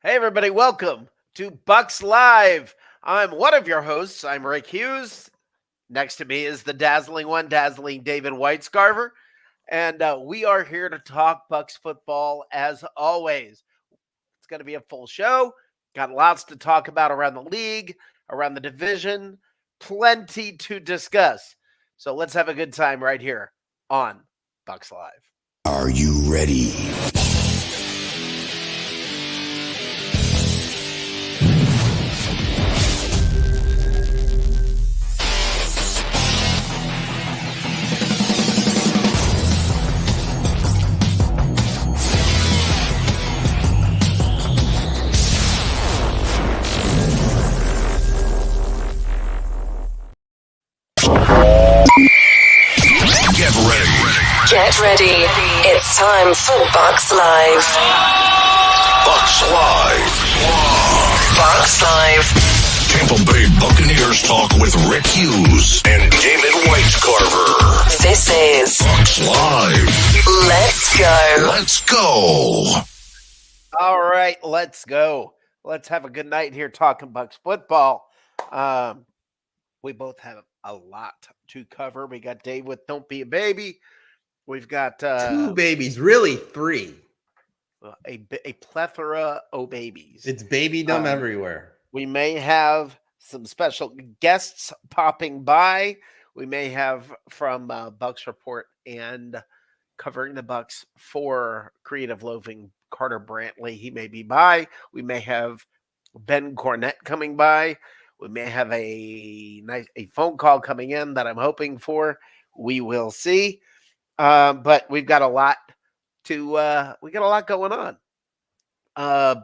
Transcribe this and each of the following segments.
Hey, everybody, welcome to Bucs Live. I'm one of your hosts. I'm Rick Hughes. Next to me is the dazzling David Whitescarver. And we are here to talk Bucs football as always. It's going to be a full show. Got lots to talk about around the league, around the division, plenty to discuss. So let's have a good time right here on Bucs Live. Are you ready? Get ready. It's time for Bucs Live. Bucs Live. Bucs Live. Tampa Bay Buccaneers talk with Rick Hughes and David Whitescarver. This is Bucs Live. Let's go. Let's go. All right, let's go. Let's have a good night here talking Bucs football. We both have a lot to cover. We got Dave with Don't Be a Baby. We've got two babies, really three. A plethora of babies. It's babydom everywhere. We may have some special guests popping by. We may have from Bucs Report and covering the Bucs for Creative Loafing, Carter Brantley. He may be by. We may have Ben Cornett coming by. We may have a phone call coming in that I'm hoping for. We will see. But we've got a lot going on.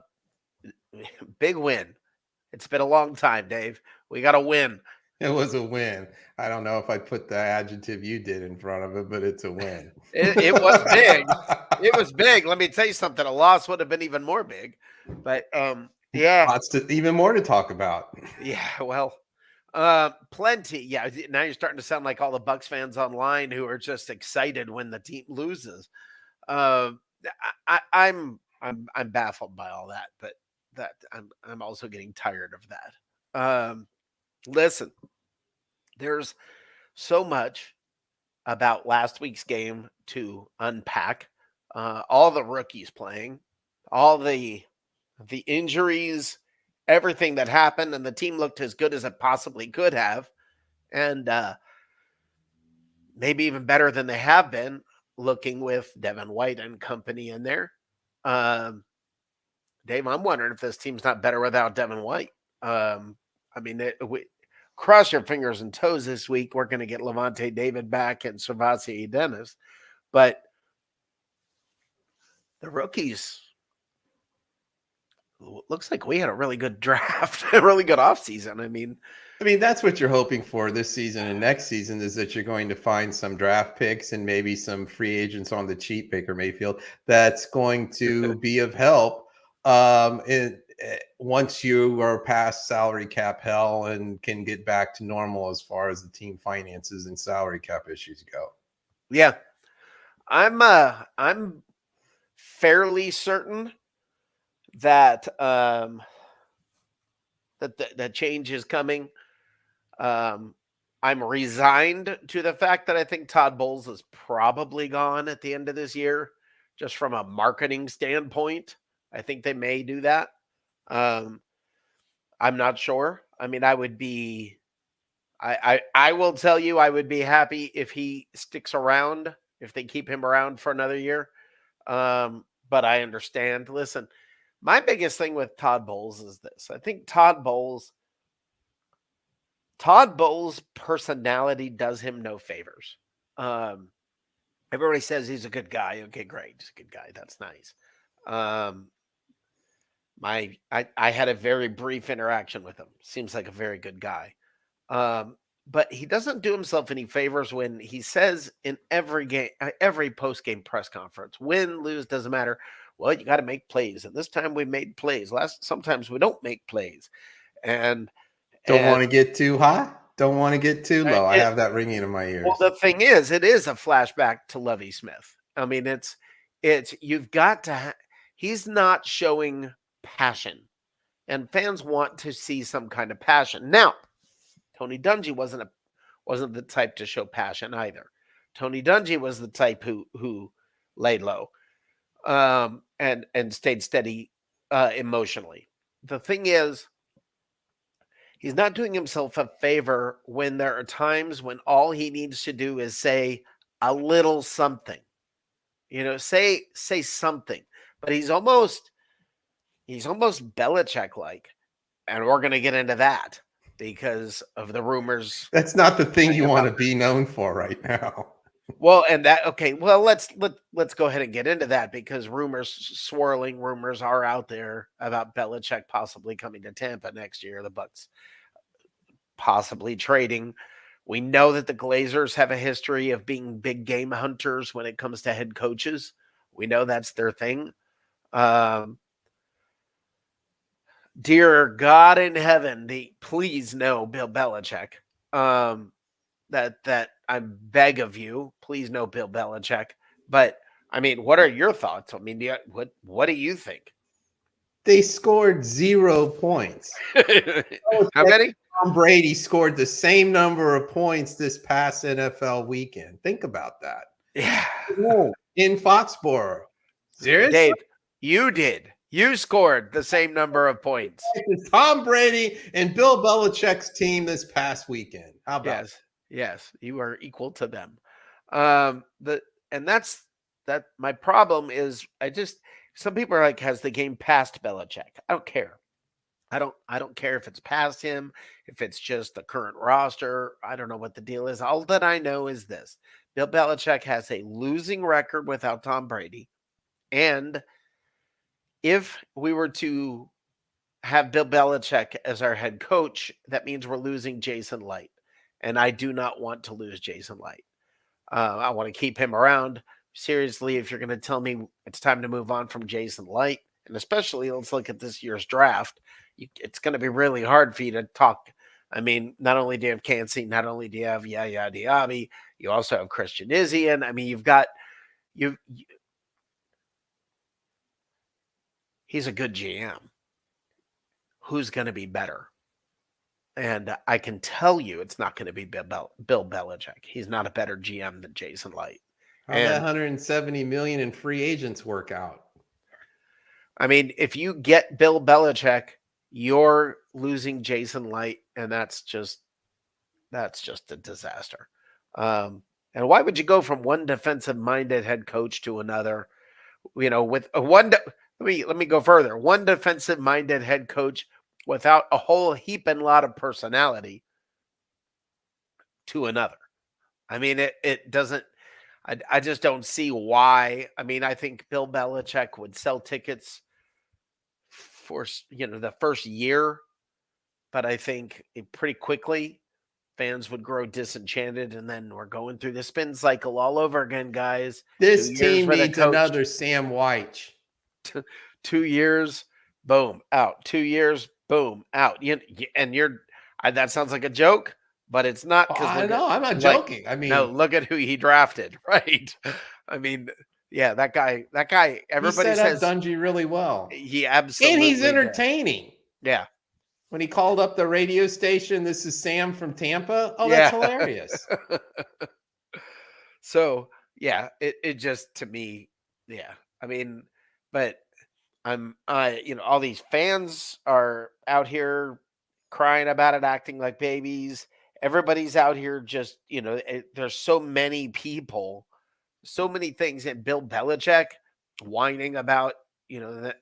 Big win. It's been a long time, Dave. We got a win. It was a win. I don't know if I put the adjective you did in front of it, but it's a win. It was big. It was big. Let me tell you something. A loss would have been even more big. But yeah. Even more to talk about. Yeah, well. Plenty. Yeah, now you're starting to sound like all the Bucs fans online who are just excited when the team loses. I'm baffled by all that, but that I'm also getting tired of that. Listen, there's so much about last week's game to unpack. All the rookies playing, all the injuries, everything that happened, and the team looked as good as it possibly could have, and maybe even better than they have been, looking with Devin White and company in there. Dave, I'm wondering if this team's not better without Devin White. Cross your fingers and toes this week. We're going to get Levante David back and Servasi Dennis, but the rookies, looks like we had a really good draft, a really good offseason. I mean, that's what you're hoping for this season and next season, is that you're going to find some draft picks and maybe some free agents on the cheap, Baker Mayfield, that's going to be of help once you are past salary cap hell and can get back to normal as far as the team finances and salary cap issues go. Yeah. I'm fairly certain that that change is coming. I'm resigned to the fact that I think Todd Bowles is probably gone at the end of this year, just from a marketing standpoint. I think they may do that. I'm not sure. I mean, I will tell you, I would be happy if he sticks around, if they keep him around for another year. But I understand. Listen, my biggest thing with Todd Bowles is this. I think Todd Bowles' personality does him no favors. Everybody says he's a good guy. Okay, great. He's a good guy. That's nice. I had a very brief interaction with him. Seems like a very good guy. But he doesn't do himself any favors when he says in every post-game press conference, win, lose, doesn't matter. Well, you got to make plays. And this time we made plays. Sometimes we don't make plays. And don't want to get too high. Don't want to get too low. I have that ringing in my ears. Well, the thing is, it is a flashback to Lovie Smith. I mean, it's you've got to. He's not showing passion, and fans want to see some kind of passion. Now, Tony Dungy wasn't the type to show passion either. Tony Dungy was the type who laid low, and stayed steady emotionally. The thing is, he's not doing himself a favor when there are times when all he needs to do is say a little something. Say something. But he's almost Belichick like, and we're going to get into that because of the rumors. That's not the thing you want to be known for right now. Well, and that okay. Well, let's go ahead and get into that because swirling rumors are out there about Belichick possibly coming to Tampa next year. The Bucs possibly trading. We know that the Glazers have a history of being big game hunters when it comes to head coaches. We know that's their thing. Dear God in heaven, please no Bill Belichick. That I beg of you, please no Bill Belichick. But I mean, what are your thoughts? I mean, what do you think? They scored 0 points. How many? Tom Brady scored the same number of points this past NFL weekend. Think about that. Yeah. In Foxborough. Seriously? Dave, you did. You scored the same number of points. Tom Brady and Bill Belichick's team this past weekend. How about that? Yes, you are equal to them. That's my problem is some people are like, has the game passed Belichick? I don't care. I don't care if it's past him, if it's just the current roster. I don't know what the deal is. All that I know is this. Bill Belichick has a losing record without Tom Brady. And if we were to have Bill Belichick as our head coach, that means we're losing Jason Light. And I do not want to lose Jason Light. I want to keep him around. Seriously, if you're going to tell me it's time to move on from Jason Light, and especially let's look at this year's draft, it's going to be really hard for you to talk. I mean, not only do you have Cansey, not only do you have Yaya Diaby, you also have Christian Izzy. I mean, he's a good GM. Who's going to be better? And I can tell you it's not going to be Bill Belichick. He's not a better GM than Jason Light. How that $170 million in free agents work out? I mean, if you get Bill Belichick, you're losing Jason Light, and that's just a disaster. And why would you go from one defensive-minded head coach to another? With a one. Let me go further. One defensive-minded head coach without a whole heap and lot of personality to another. I mean, it doesn't. I just don't see why. I mean, I think Bill Belichick would sell tickets for the first year, but I think pretty quickly fans would grow disenchanted, and then we're going through the spin cycle all over again, guys. This team needs another Sam White. 2 years, boom, out. 2 years, boom, out. That sounds like a joke, but it's not. I know, I'm not joking. I mean, no, look at who he drafted, right? I mean, yeah, that guy. Everybody says Dungy really well. He absolutely, and he's entertaining. Did. Yeah. When he called up the radio station, "This is Sam from Tampa." Oh, that's hilarious. So yeah, it just, to me, yeah. I mean, but all these fans are out here crying about it, acting like babies. Everybody's out here just, there's so many people, so many things, and Bill Belichick whining about,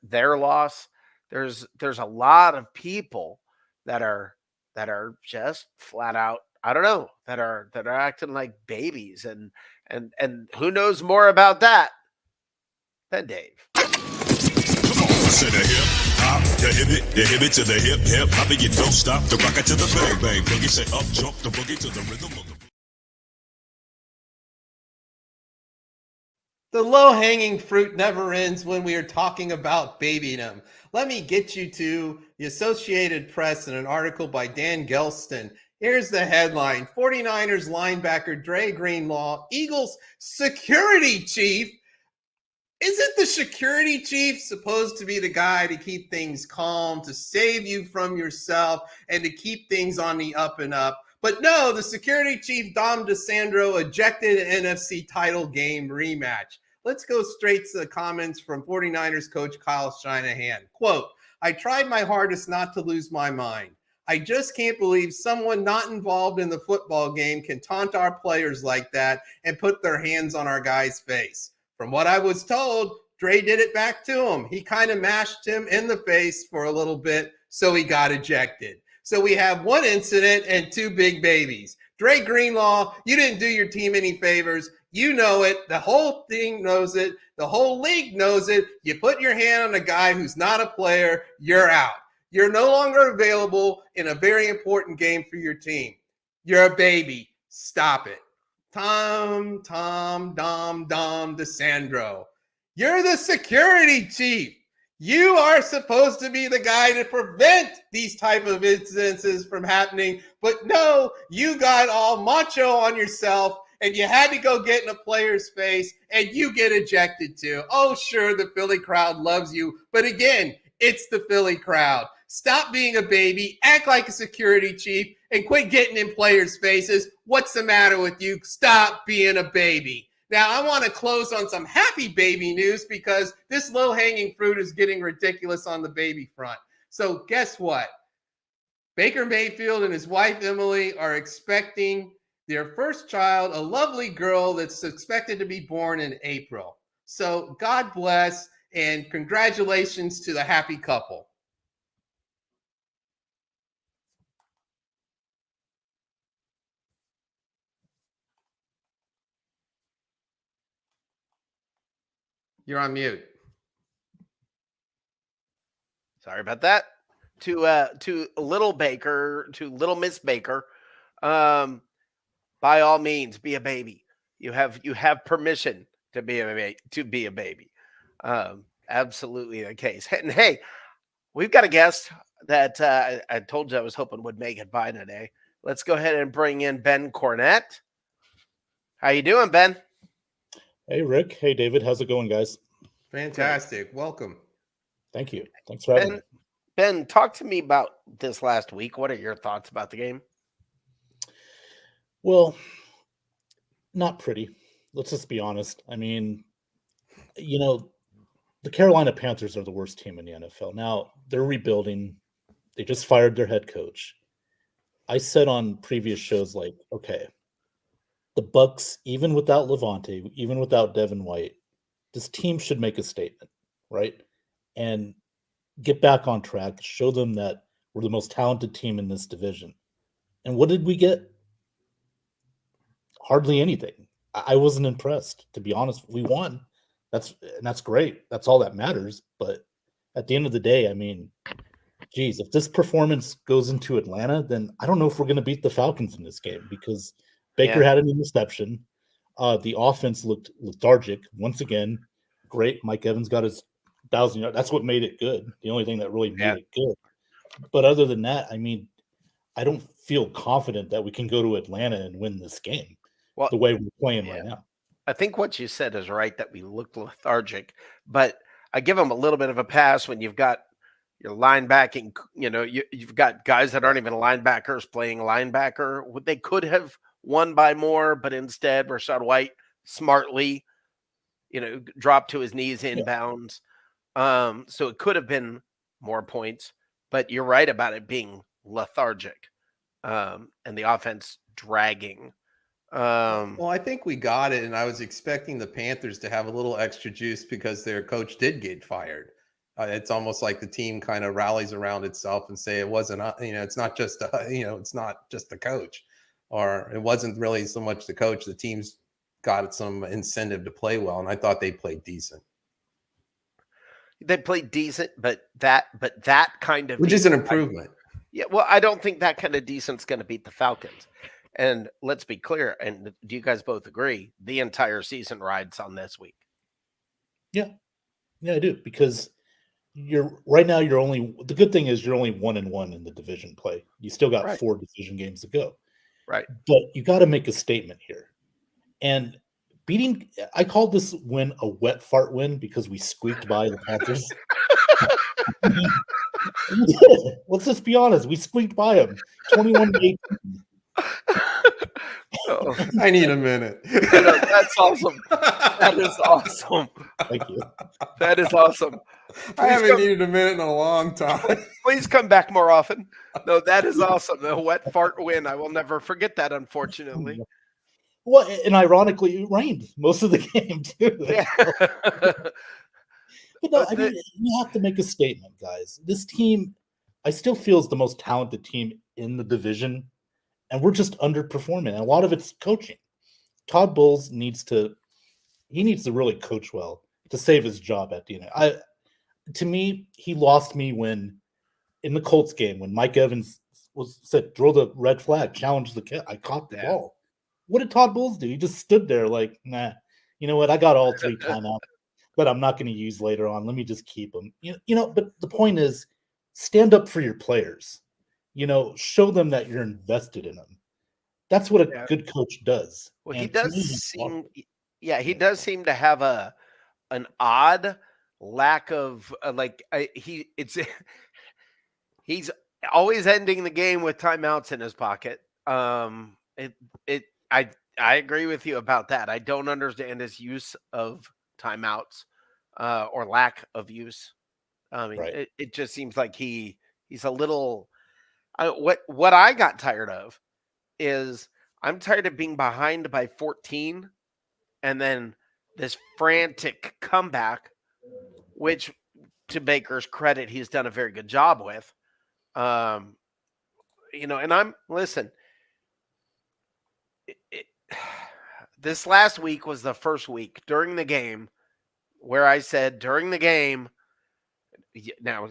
their loss. There's a lot of people that are just flat out, I don't know, that are acting like babies, and who knows more about that than Dave. To the hip hop, the hip it to the hip hop, and you don't stop the rock it to the bang bang boogie. Say up jump the boogie to the rhythm of the low-hanging fruit never ends when we are talking about babydom. Let me get you to the Associated Press and an article by Dan Gelston. Here's the headline: 49ers linebacker Dre Greenlaw, Eagles security chief, Isn't the security chief supposed to be the guy to keep things calm, to save you from yourself, and to keep things on the up and up? But no, the security chief, Dom DeSandro, ejected an NFC title game rematch. Let's go straight to the comments from 49ers coach Kyle Shanahan. Quote, I tried my hardest not to lose my mind. I just can't believe someone not involved in the football game can taunt our players like that and put their hands on our guy's face. From what I was told, Dre did it back to him. He kind of mashed him in the face for a little bit, so he got ejected. So we have one incident and two big babies. Dre Greenlaw, you didn't do your team any favors. You know it. The whole thing knows it. The whole league knows it. You put your hand on a guy who's not a player, you're out. You're no longer available in a very important game for your team. You're a baby. Stop it. Dom DeSandro. You're the security chief. You are supposed to be the guy to prevent these type of incidences from happening. But no, you got all macho on yourself and you had to go get in a player's face and you get ejected too. Oh, sure, the Philly crowd loves you. But again, it's the Philly crowd. Stop being a baby, act like a security chief, and quit getting in players' faces. What's the matter with you? Stop being a baby. Now, I want to close on some happy baby news because this low-hanging fruit is getting ridiculous on the baby front. So guess what? Baker Mayfield and his wife, Emily, are expecting their first child, a lovely girl that's expected to be born in April. So God bless and congratulations to the happy couple. You're on mute. Sorry about that. To little Baker, to little Miss Baker, by all means, be a baby. You have permission to be a baby. Absolutely the case. And hey, we've got a guest that I told you I was hoping would make it by today. Let's go ahead and bring in Ben Cornett. How you doing, Ben? Hey, Rick. Hey, David. How's it going, guys? Fantastic. Welcome. Thank you. Thanks for having me. Ben, talk to me about this last week. What are your thoughts about the game? Well, not pretty. Let's just be honest. I mean, the Carolina Panthers are the worst team in the NFL. Now, they're rebuilding. They just fired their head coach. I said on previous shows, like, okay, the Bucs, even without Levante, even without Devin White, this team should make a statement, right? And get back on track, show them that we're the most talented team in this division. And what did we get? Hardly anything. I wasn't impressed, to be honest. We won. That's great. That's all that matters. But at the end of the day, I mean, geez, if this performance goes into Atlanta, then I don't know if we're going to beat the Falcons in this game because Baker had an interception. The offense looked lethargic. Once again, great. Mike Evans got his 1,000 yards. That's what made it good. The only thing that really made it good. But other than that, I mean, I don't feel confident that we can go to Atlanta and win this game the way we're playing right now. I think what you said is right, that we looked lethargic, but I give them a little bit of a pass when you've got your linebacking, you've got guys that aren't even linebackers playing linebacker. They could have won by more, but instead Rashad White smartly, dropped to his knees inbounds. So it could have been more points, but you're right about it being lethargic and the offense dragging. Well, I think we got it, and I was expecting the Panthers to have a little extra juice because their coach did get fired. It's almost like the team kind of rallies around itself and say it wasn't, it's not just, it's not just the coach, or it wasn't really so much the coach. The team's got some incentive to play well, and I thought they played decent. They played decent, but that kind of, which is an improvement. Well, I don't think that kind of decent's going to beat the Falcons. And let's be clear, and do you guys both agree, the entire season rides on this week? Yeah, I do, because the good thing is you're only 1-1 in the division play. You still got 4 division games to go. Right. But you got to make a statement here. And beating. I called this win a wet fart win because we squeaked by the Panthers. Let's just be honest. We squeaked by them, 21-8. Oh, I need a minute. that's awesome. That is awesome. Thank you. That is awesome. I haven't needed a minute in a long time. Please come back more often. No, that is awesome. The wet fart win. I will never forget that, unfortunately. Well, and ironically, it rained most of the game too. Yeah. But no, I mean, you have to make a statement, guys. This team, I still feel is the most talented team in the division, and we're just underperforming. And a lot of it's coaching. Todd Bowles needs to really coach well to save his job at the end. To me, he lost me when in the Colts game when Mike Evans said throw the red flag, challenge the kid. I caught the ball. What did Todd Bowles do? He just stood there like, nah. You know what? I got all 3 timeouts, but I'm not going to use later on. Let me just keep them. You know. But the point is, stand up for your players. You know, show them that you're invested in them. That's what a good coach does. Well, and he does seem. Yeah, he does seem to have an odd lack of he's always ending the game with timeouts in his pocket. I agree with you about that. I don't understand his use of timeouts or lack of use. I mean, it just seems like he's a little. What I got tired of is I'm tired of being behind by 14, and then this frantic comeback, which to Baker's credit, he's done a very good job with. You know, and listen. This last week was the first week during the game where I said during the game. Now,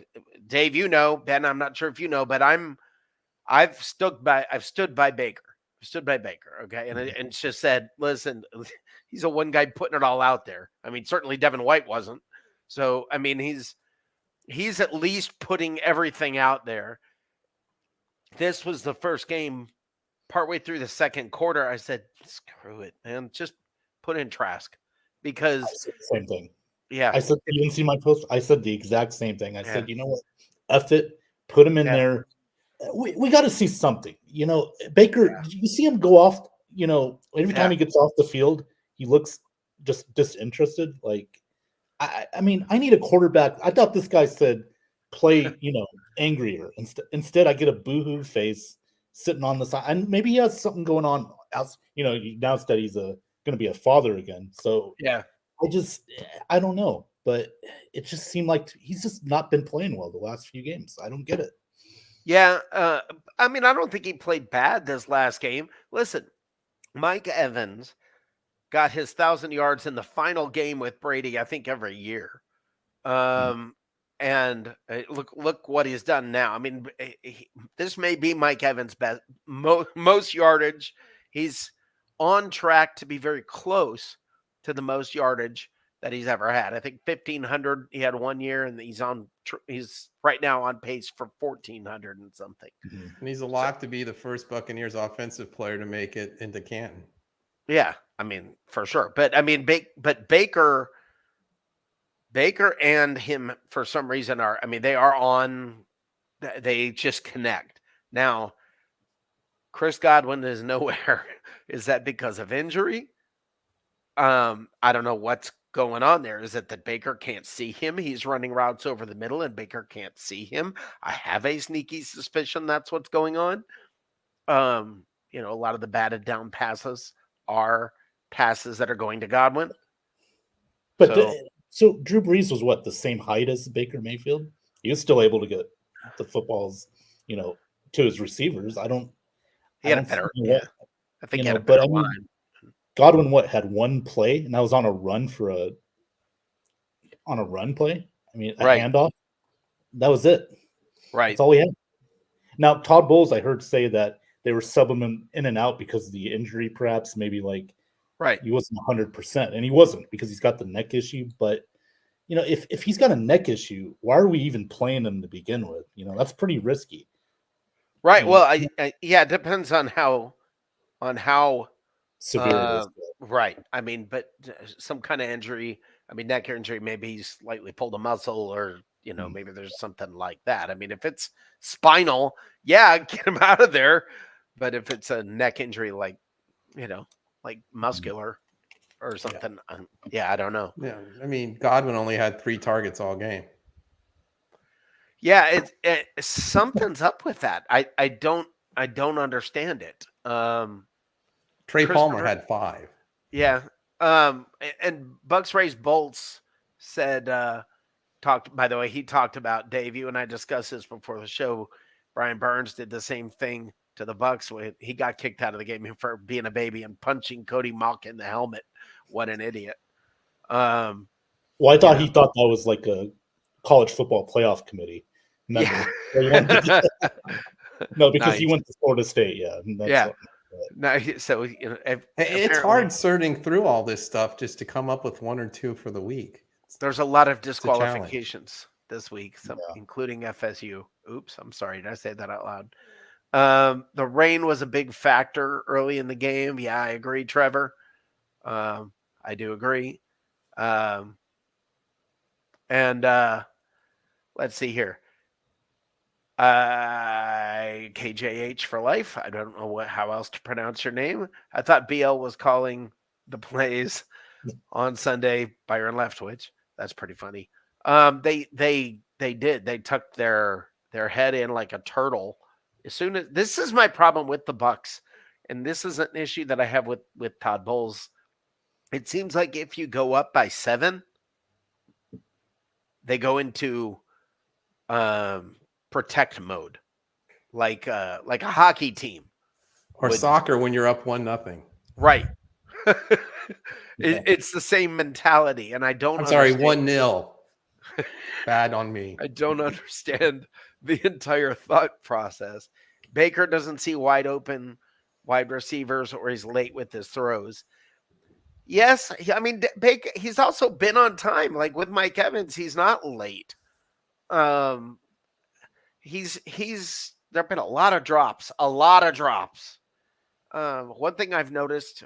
Dave, you know, Ben, I'm not sure if you know, but I've stood by Baker. Okay, and just said, listen, he's a one guy putting it all out there. I mean, certainly Devin White wasn't. So I mean, he's at least putting everything out there. This was the first game. Partway through the second quarter, I said, screw it, man. Just put in Trask. Because same thing. Yeah. I said, you didn't see my post? I said the exact same thing. I said, you know what? F it. Put him in there. We got to see something. You know, Baker, did you see him go off? You know, every time he gets off the field, he looks just disinterested. Like, I mean, I need a quarterback. I thought this guy said play, you know, angrier. Instead, I get a boohoo face sitting on the side, and maybe he has something going on else. You know, now that he's going to be a father again. So I don't know, but it just seemed like he's just not been playing well the last few games. I don't get it. Yeah, I mean, I don't think he played bad this last game. Listen, Mike Evans got his 1,000 yards in the final game with Brady, I think, every year. And look what he's done now. I mean, this may be Mike Evans' best most yardage. He's on track to be very close to the most yardage that he's ever had. I think 1,500 he had 1 year, and he's right now on pace for 1,400 and something. And he's a lock to be the first Buccaneers offensive player to make it into Canton. Yeah, I mean, for sure. But I mean, Baker and him, for some reason, they just connect. Now, Chris Godwin is nowhere. Is that because of injury? I don't know what's going on there. Is it that Baker can't see him? He's running routes over the middle and Baker can't see him. I have a sneaky suspicion that's what's going on. You know, a lot of the batted down passes are passes that are going to Godwin. But so Drew Brees was what, the same height as Baker Mayfield? He was still able to get the footballs, you know, to his receivers. He had a better, I think he had a but better line. Godwin had one play, and that was on a run play. I mean, a handoff. That was it. Right. That's all he had. Now, Todd Bowles, I heard say that they were subbing him in and out because of the injury, perhaps, maybe like he wasn't 100%, and he wasn't because he's got the neck issue. But you know, if he's got a neck issue, why are we even playing him to begin with? You know, that's pretty risky. Right. Well, it depends on how severe it is. Right. I mean, but some kind of injury. I mean, neck injury. Maybe he's slightly pulled a muscle, or maybe there's something like that. I mean, if it's spinal, yeah, get him out of there. But if it's a neck injury, like like muscular or something, yeah, I don't know. Yeah, I mean, Godwin only had 3 targets all game. Yeah, something's up with that. I don't understand it. Trey Palmer had 5. Yeah. And Bucs Raised Bolts said, by the way, he talked about Dave. You and I discussed this before the show. Brian Burns did the same thing to the Bucs when he got kicked out of the game for being a baby and punching Cody Mauch in the helmet. What an idiot. Well, I thought he thought that was like a college football playoff committee member. Yeah. No, because he went to Florida State. Yeah. Yeah. No, so it's hard sorting through all this stuff just to come up with 1 or 2 for the week. There's a lot of disqualifications this week, including FSU. Oops, I'm sorry. Did I say that out loud? The rain was a big factor early in the game. Yeah, I agree, Trevor. I do agree. And let's see here. KJH for life. I don't know how else to pronounce your name. I thought BL was calling the plays on Sunday. Byron Leftwich. That's pretty funny. They did. They tucked their head in like a turtle. As soon as this is my problem with the Bucs, and this is an issue that I have with Todd Bowles. It seems like if you go up by 7, they go into protect mode, like a hockey team or soccer when you're up 1-0. Right. It's the same mentality, and I don't. I'm sorry, 1-0. Bad on me. I don't understand the entire thought process. Baker doesn't see wide open wide receivers, or he's late with his throws. Yes, I mean Baker. He's also been on time. Like with Mike Evans, he's not late. He's there've been a lot of drops. One thing I've noticed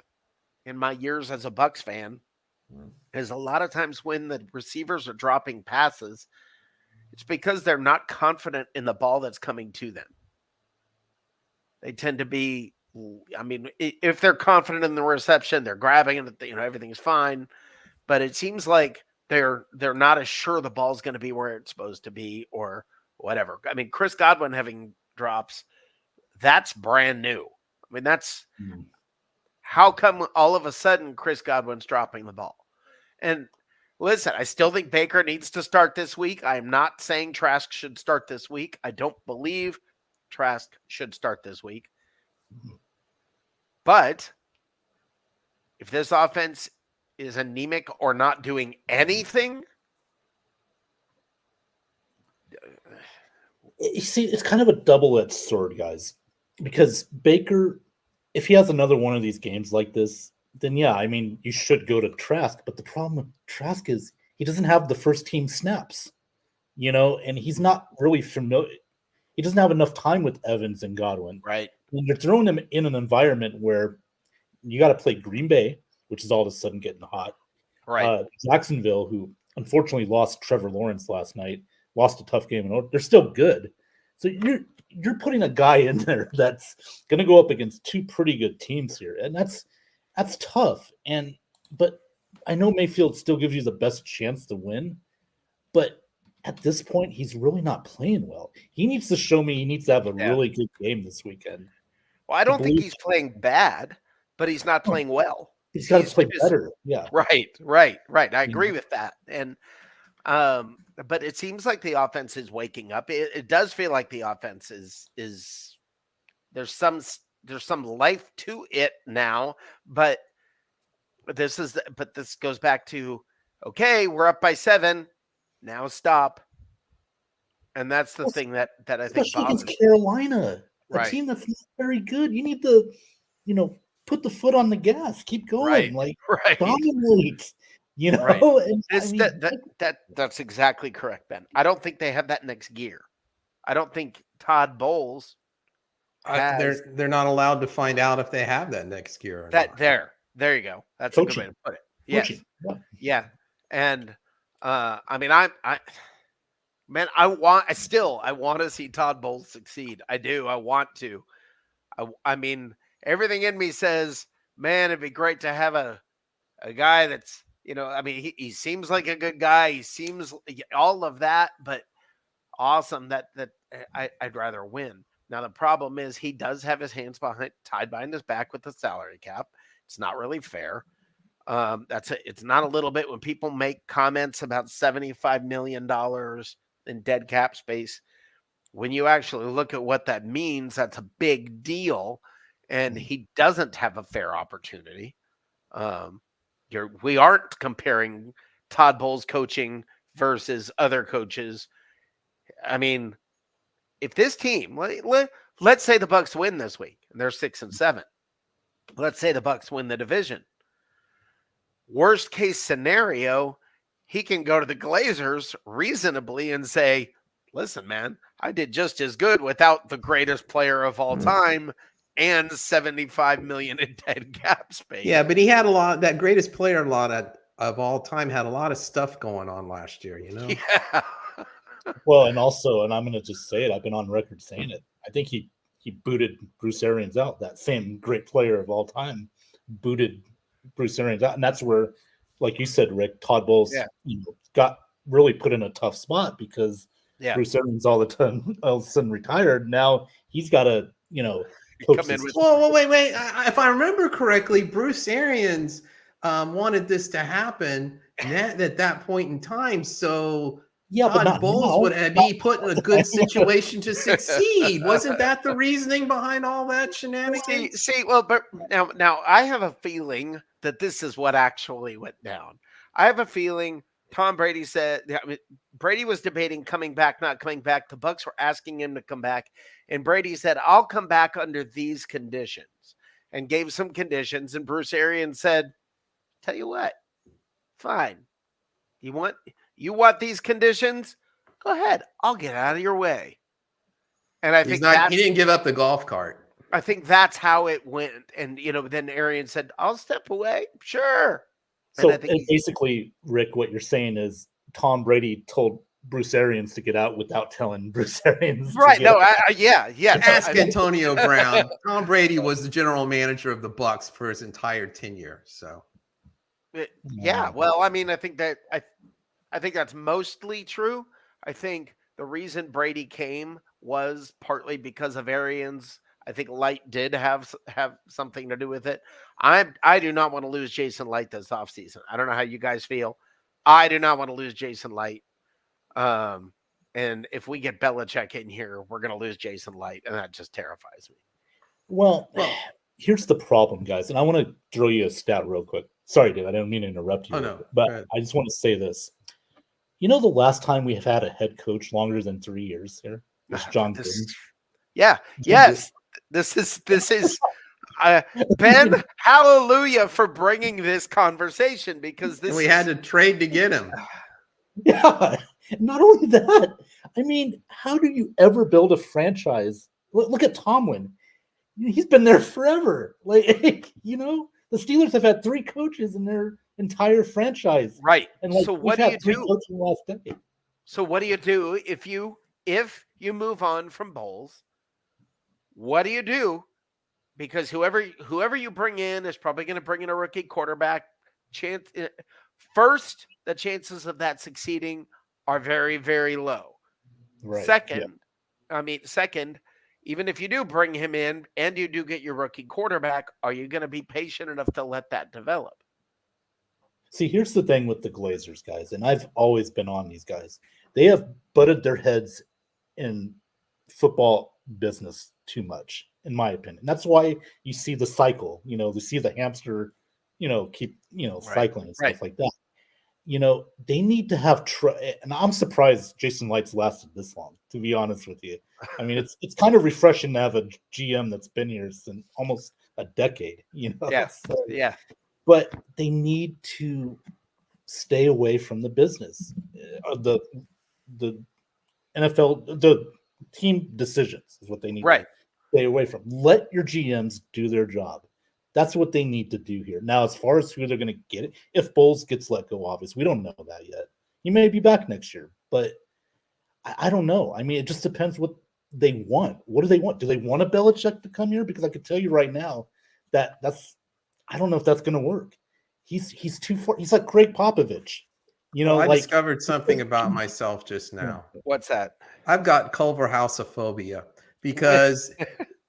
in my years as a Bucs fan is a lot of times when the receivers are dropping passes, it's because they're not confident in the ball that's coming to them. They tend to be, I mean, if they're confident in the reception, they're grabbing it, everything's fine. But it seems like they're not as sure the ball's going to be where it's supposed to be or whatever. I mean, Chris Godwin having drops, that's brand new. I mean, that's how come all of a sudden Chris Godwin's dropping the ball? And listen, I still think Baker needs to start this week. I am not saying Trask should start this week. I don't believe Trask should start this week. But if this offense is anemic or not doing anything, you see, it's kind of a double-edged sword, guys, because Baker, if he has another one of these games like this, then yeah, I mean, you should go to Trask. But the problem with Trask is he doesn't have the first team snaps, and he's not really familiar. He doesn't have enough time with Evans and Godwin. Right. And you're throwing him in an environment where you got to play Green Bay, which is all of a sudden getting hot. Right. Jacksonville, who unfortunately lost Trevor Lawrence last night, lost a tough game, and they're still good. So you're putting a guy in there that's going to go up against 2 pretty good teams here, and that's tough. But I know Mayfield still gives you the best chance to win, but at this point, he's really not playing well. He needs to show me he needs to have a really good game this weekend. Well, I don't think he's playing bad, but he's not playing well. He's got to play better. Yeah. Right. I agree with that. And but it seems like the offense is waking up. It does feel like the offense is there's some life to it now, but this goes back to, okay, we're up by 7. Now stop. And that's the thing that I think especially against Carolina, a team that's not very good. You need to, put the foot on the gas, keep going, dominate. Right. And that's exactly correct, Ben. I don't think they have that next gear. I don't think Todd Bowles has they're not allowed to find out if they have that next year or that. not. There you go. That's a good way Coaching. to put it. Yes. Coaching. Yeah. Yeah. And I mean, man, I want to see Todd Bowles succeed. I do. I want to. I mean, everything in me says, man, it'd be great to have a guy that's, I mean, he seems like a good guy. He seems all of that, but awesome that I'd rather win. Now, the problem is he does have his hands tied behind his back with the salary cap. It's not really fair. It's not a little bit when people make comments about $75 million in dead cap space. When you actually look at what that means, that's a big deal. And he doesn't have a fair opportunity. We aren't comparing Todd Bowles coaching versus other coaches. I mean, if this team, let's say the Bucs win this week and they're 6-7. Let's say the Bucs win the division. Worst case scenario, he can go to the Glazers reasonably and say, listen, man, I did just as good without the greatest player of all time and $75 million in dead cap space. Yeah, but he had that greatest player of all time had a lot of stuff going on last year, Yeah. Well, and I'm going to just say it. I've been on record saying it. I think he booted Bruce Arians out. That same great player of all time booted Bruce Arians out, and that's where, like you said, Rick, Todd Bowles got really put in a tough spot because Bruce Arians all of a sudden retired. Now he's got to, coach come in with. Well, wait. If I remember correctly, Bruce Arians wanted this to happen at that point in time. So Todd Bowles would be put in a good situation to succeed. Wasn't that the reasoning behind all that shenanigans? Well, but now I have a feeling that this is what actually went down. I have a feeling Tom Brady said, Brady was debating coming back, not coming back. The Bucs were asking him to come back. And Brady said, I'll come back under these conditions, and gave some conditions. And Bruce Arians said, tell you what, fine. You want these conditions? Go ahead. I'll get out of your way. And I think he didn't give up the golf cart. I think that's how it went. And, then Arians said, I'll step away. Sure. So basically, Rick, what you're saying is Tom Brady told Bruce Arians to get out without telling Bruce Arians. Right. No, yeah. Ask Antonio Brown. Tom Brady was the general manager of the Bucs for his entire tenure. So, yeah. Well, I mean, I think that's mostly true. I think the reason Brady came was partly because of Arians. I think Light did have something to do with it. I do not want to lose Jason Light this offseason. I don't know how you guys feel. I do not want to lose Jason Light. And if we get Belichick in here, we're going to lose Jason Light, and that just terrifies me. Well, here's the problem, guys, and I want to throw you a stat real quick. Sorry, Dave, I didn't mean to interrupt you. Oh, no. But I just want to say this. The last time we have had a head coach longer than 3 years here was John Gruden. Yeah. Yes. This is Ben. Hallelujah for bringing this conversation, because we had to trade to get him. Yeah. Not only that, I mean, how do you ever build a franchise? Look at Tomlin. He's been there forever. The Steelers have had 3 coaches in their entire franchise. Right. And so what do you do? Last decade. So what do you do if you move on from Bowles? What do you do? Because whoever you bring in is probably going to bring in a rookie quarterback. First, the chances of that succeeding are very, very low. Right. Second, even if you do bring him in and you do get your rookie quarterback, are you going to be patient enough to let that develop? See, here's the thing with the Glazers, guys, and I've always been on these guys. They have butted their heads in football business too much, in my opinion. That's why you see the cycle, you see the hamster, keep, cycling and stuff like that. They need to have and I'm surprised Jason Light's lasted this long, to be honest with you. I mean, it's kind of refreshing to have a GM that's been here since almost a decade, Yes. So, yeah. But they need to stay away from the business, the NFL, the team decisions is what they need. Right. stay away from. Let your GMs do their job. That's what they need to do here. Now, as far as who they're going to get it, if Bowles gets let go, obviously, we don't know that yet. He may be back next year, but I don't know. I mean, it just depends what they want. What do they want? Do they want a Belichick to come here? Because I could tell you right now that's I don't know if that's going to work. He's too far. He's like Greg Popovich. You know, I like discovered something about myself just now. What's that? I've got Culverhouseophobia because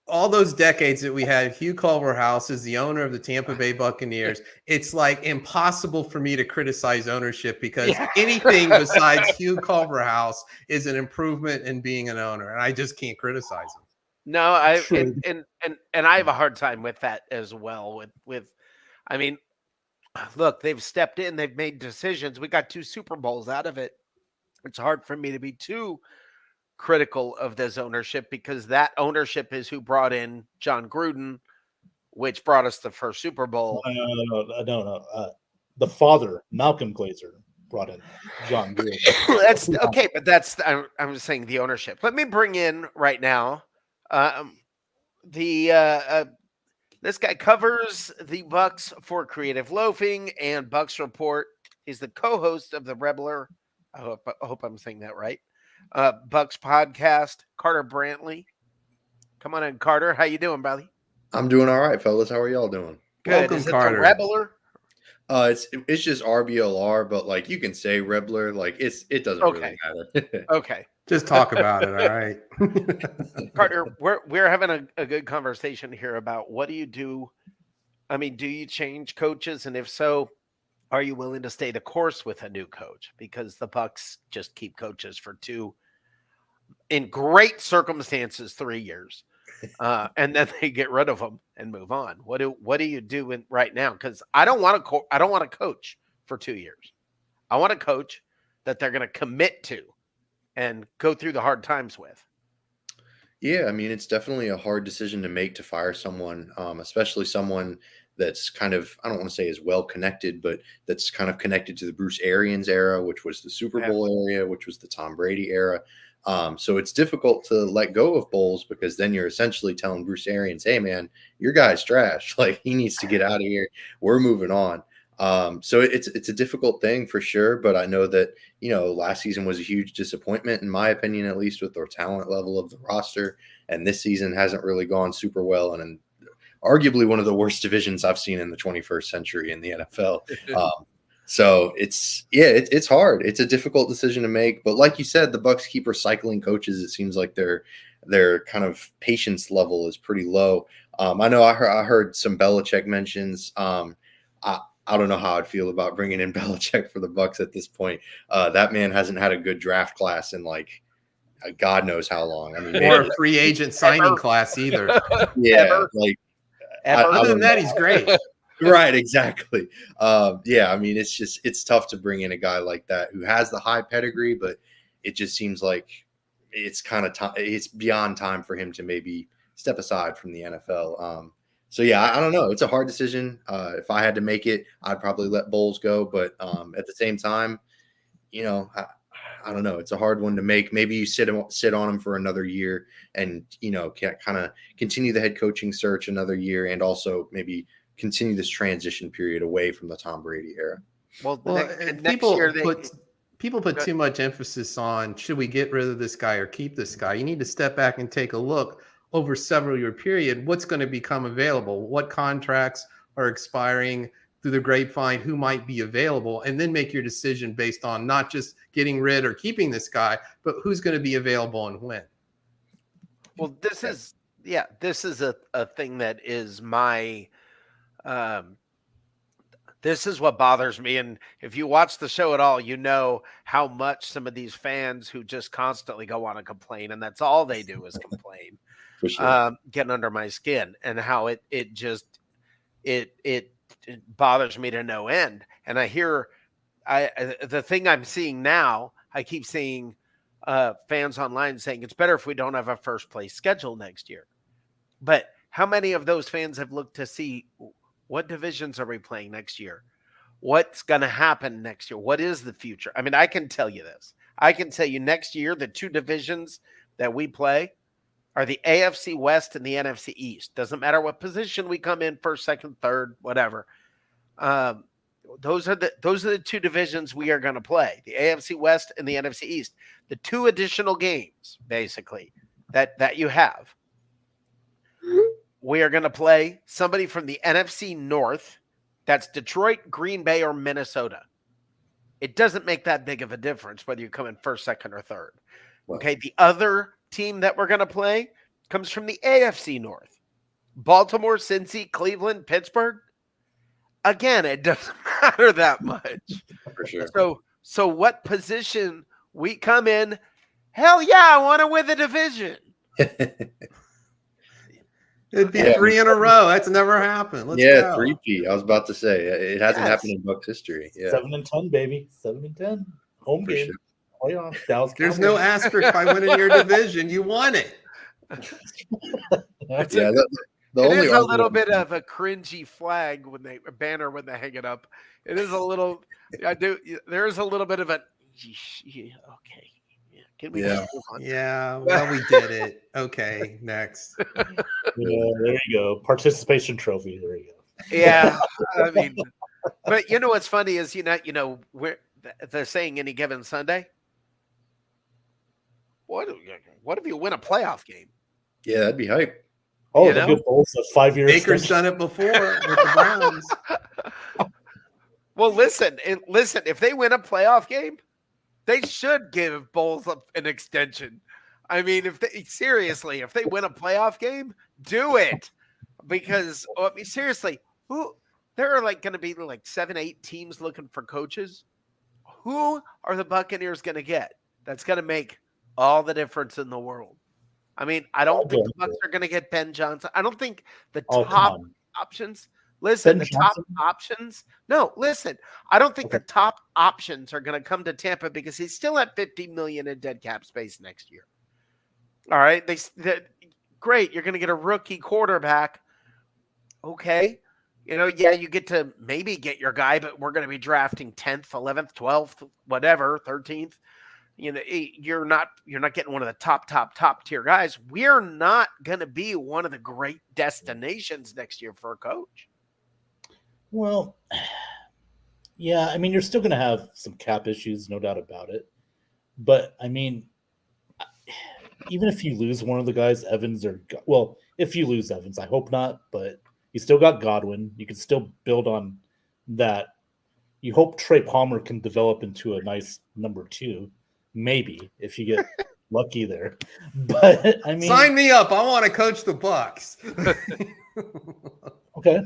all those decades that we had, Hugh Culverhouse is the owner of the Tampa Bay Buccaneers. It's like impossible for me to criticize ownership because anything besides Hugh Culverhouse is an improvement in being an owner, and I just can't criticize him. No, and I have a hard time with that as well. With, I mean, look, they've stepped in, they've made decisions. We got 2 Super Bowls out of it. It's hard for me to be too critical of this ownership because that ownership is who brought in John Gruden, which brought us the first Super Bowl. No. The father, Malcolm Glazer, brought in John Gruden. That's okay, but that's I'm saying the ownership. Let me bring in right now this guy covers the Bucs for Creative Loafing and Bucs Report. He's the co-host of the Rebler. I hope I'm saying that right. Bucs podcast, Carter Brantley. Come on in, Carter. How you doing, buddy? I'm doing all right, fellas. How are y'all doing? Good. Welcome, Is it Carter. the Rebler? It's just RBLR, but like you can say Rebler, like it doesn't really matter. Okay. Just talk about it, all right? Carter, we're having a good conversation here about what do you do? I mean, do you change coaches? And if so, are you willing to stay the course with a new coach? Because the Bucs just keep coaches for 2, in great circumstances, 3 years. And then they get rid of them and move on. What do you do right now? Because I don't want to coach for 2 years. I want a coach that they're going to commit to and go through the hard times with. Yeah, I mean, it's definitely a hard decision to make to fire someone, especially someone that's kind of, I don't want to say is well connected, but that's kind of connected to the Bruce Arians era, which was the Super Bowl area, which was the Tom Brady era. So it's difficult to let go of Bowles because then you're essentially telling Bruce Arians, hey, man, your guy's trash. Like he needs to get out of here. We're moving on. So it's a difficult thing for sure. But I know that, last season was a huge disappointment, in my opinion, at least with their talent level of the roster. And this season hasn't really gone super well. And arguably one of the worst divisions I've seen in the 21st century in the NFL. So it's hard. It's a difficult decision to make. But like you said, the Bucs keep recycling coaches. It seems like their kind of patience level is pretty low. I know I heard some Belichick mentions. I don't know how I'd feel about bringing in Belichick for the Bucs at this point. That man hasn't had a good draft class in like God knows how long. I mean, or a free agent signing class either. Yeah, like other than that, he's great. Right, exactly. I mean, it's tough to bring in a guy like that who has the high pedigree, but it just seems like it's kind of it's beyond time for him to maybe step aside from the NFL. I don't know. It's a hard decision. If I had to make it, I'd probably let Bowles go. But at the same time, I don't know. It's a hard one to make. Maybe you sit on him for another year and, kind of continue the head coaching search another year and also maybe continue this transition period away from the Tom Brady era. Well, people put too much emphasis on, should we get rid of this guy or keep this guy? You need to step back and take a look over several year period. What's going to become available? What contracts are expiring through the grapevine? Who might be available? And then make your decision based on not just getting rid or keeping this guy, but who's going to be available and when. Well, this is a thing that is my this is what bothers me. And if you watch the show at all, you know how much some of these fans who just constantly go on and complain, and that's all they do is complain, For sure. getting under my skin, and how it bothers me to no end. And I hear the thing I'm seeing now, I keep seeing fans online saying it's better if we don't have a first place schedule next year. But how many of those fans have looked to see what divisions are we playing next year? What's going to happen next year? What is the future? I mean, I can tell you this. I can tell you next year, the 2 divisions that we play, are the AFC West and the NFC East. Doesn't matter what position we come in, first, second, third, whatever. Those are the two divisions we are going to play, the AFC West and the NFC East. The two additional games, basically, that you have. We are going to play somebody from the NFC North. That's Detroit, Green Bay, or Minnesota. It doesn't make that big of a difference whether you come in first, second, or third. Okay, the other team that we're going to play comes from the AFC North. Baltimore, Cincy, Cleveland, Pittsburgh. Again, it doesn't matter that much. For sure. So what position we come in, hell yeah, I want to win the division. It'd be 3 in a row. That's never happened. Let's go. 3P. I was about to say it hasn't happened in Bucs history. Yeah, 7-10, baby. 7-10. Home For game. sure. Playoff. Dallas There's Cowboys. no asterisk by winning your division. You won it. It's Yeah, the it only is a little argument- bit of a cringy flag banner when they hang it up. It is a little. There is a little bit of a. Okay. Yeah. Can we just move on? Yeah, well, we did it. Okay, next. Yeah, there you go. Participation trophy. There you go. Yeah, I mean, but you know what's funny is where they're saying any given Sunday. What if you win a playoff game? Yeah, that'd be hype. Oh, You the know? good Bulls, a 5-year Baker's extension. done it before with the Browns. Well, listen. If they win a playoff game, they should give Bulls an extension. I mean, if they win a playoff game, do it. Because seriously, there are going to be 7, 8 teams looking for coaches. Who are the Buccaneers going to get? That's going to make all the difference in the world. I mean, I don't think the Bucs are going to get Ben Johnson. I don't think the top options. Listen, Ben the top Johnson? options. No, listen. I don't think the top options are going to come to Tampa because he's still at $50 million in dead cap space next year. All right, great. You're going to get a rookie quarterback. Okay, you get to maybe get your guy, but we're going to be drafting 10th, 11th, 12th, whatever, 13th. You're not getting one of the top tier guys. We're not going to be one of the great destinations next year for a coach. Well, yeah, I mean, you're still going to have some cap issues, no doubt about it. But, I mean, even if you lose one of the guys, Evans if you lose Evans, I hope not, but you still got Godwin. You can still build on that. You hope Trey Palmer can develop into a nice number 2. Maybe if you get lucky there, but I mean, Sign me up. I want to coach the Bucs. Okay.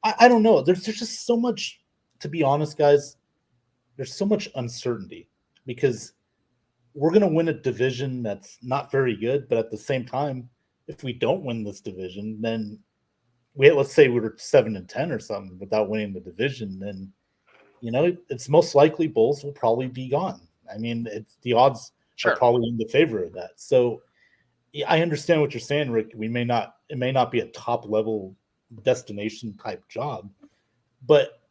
I don't know. There's just so much, to be honest, guys. There's so much uncertainty because we're going to win a division that's not very good, but at the same time, if we don't win this division, then let's say we were 7-10 or something without winning the division, then it's most likely Bulls will probably be gone. I mean, the odds are probably in the favor of that. So yeah, I understand what you're saying, Rick. It may not be a top level destination type job, but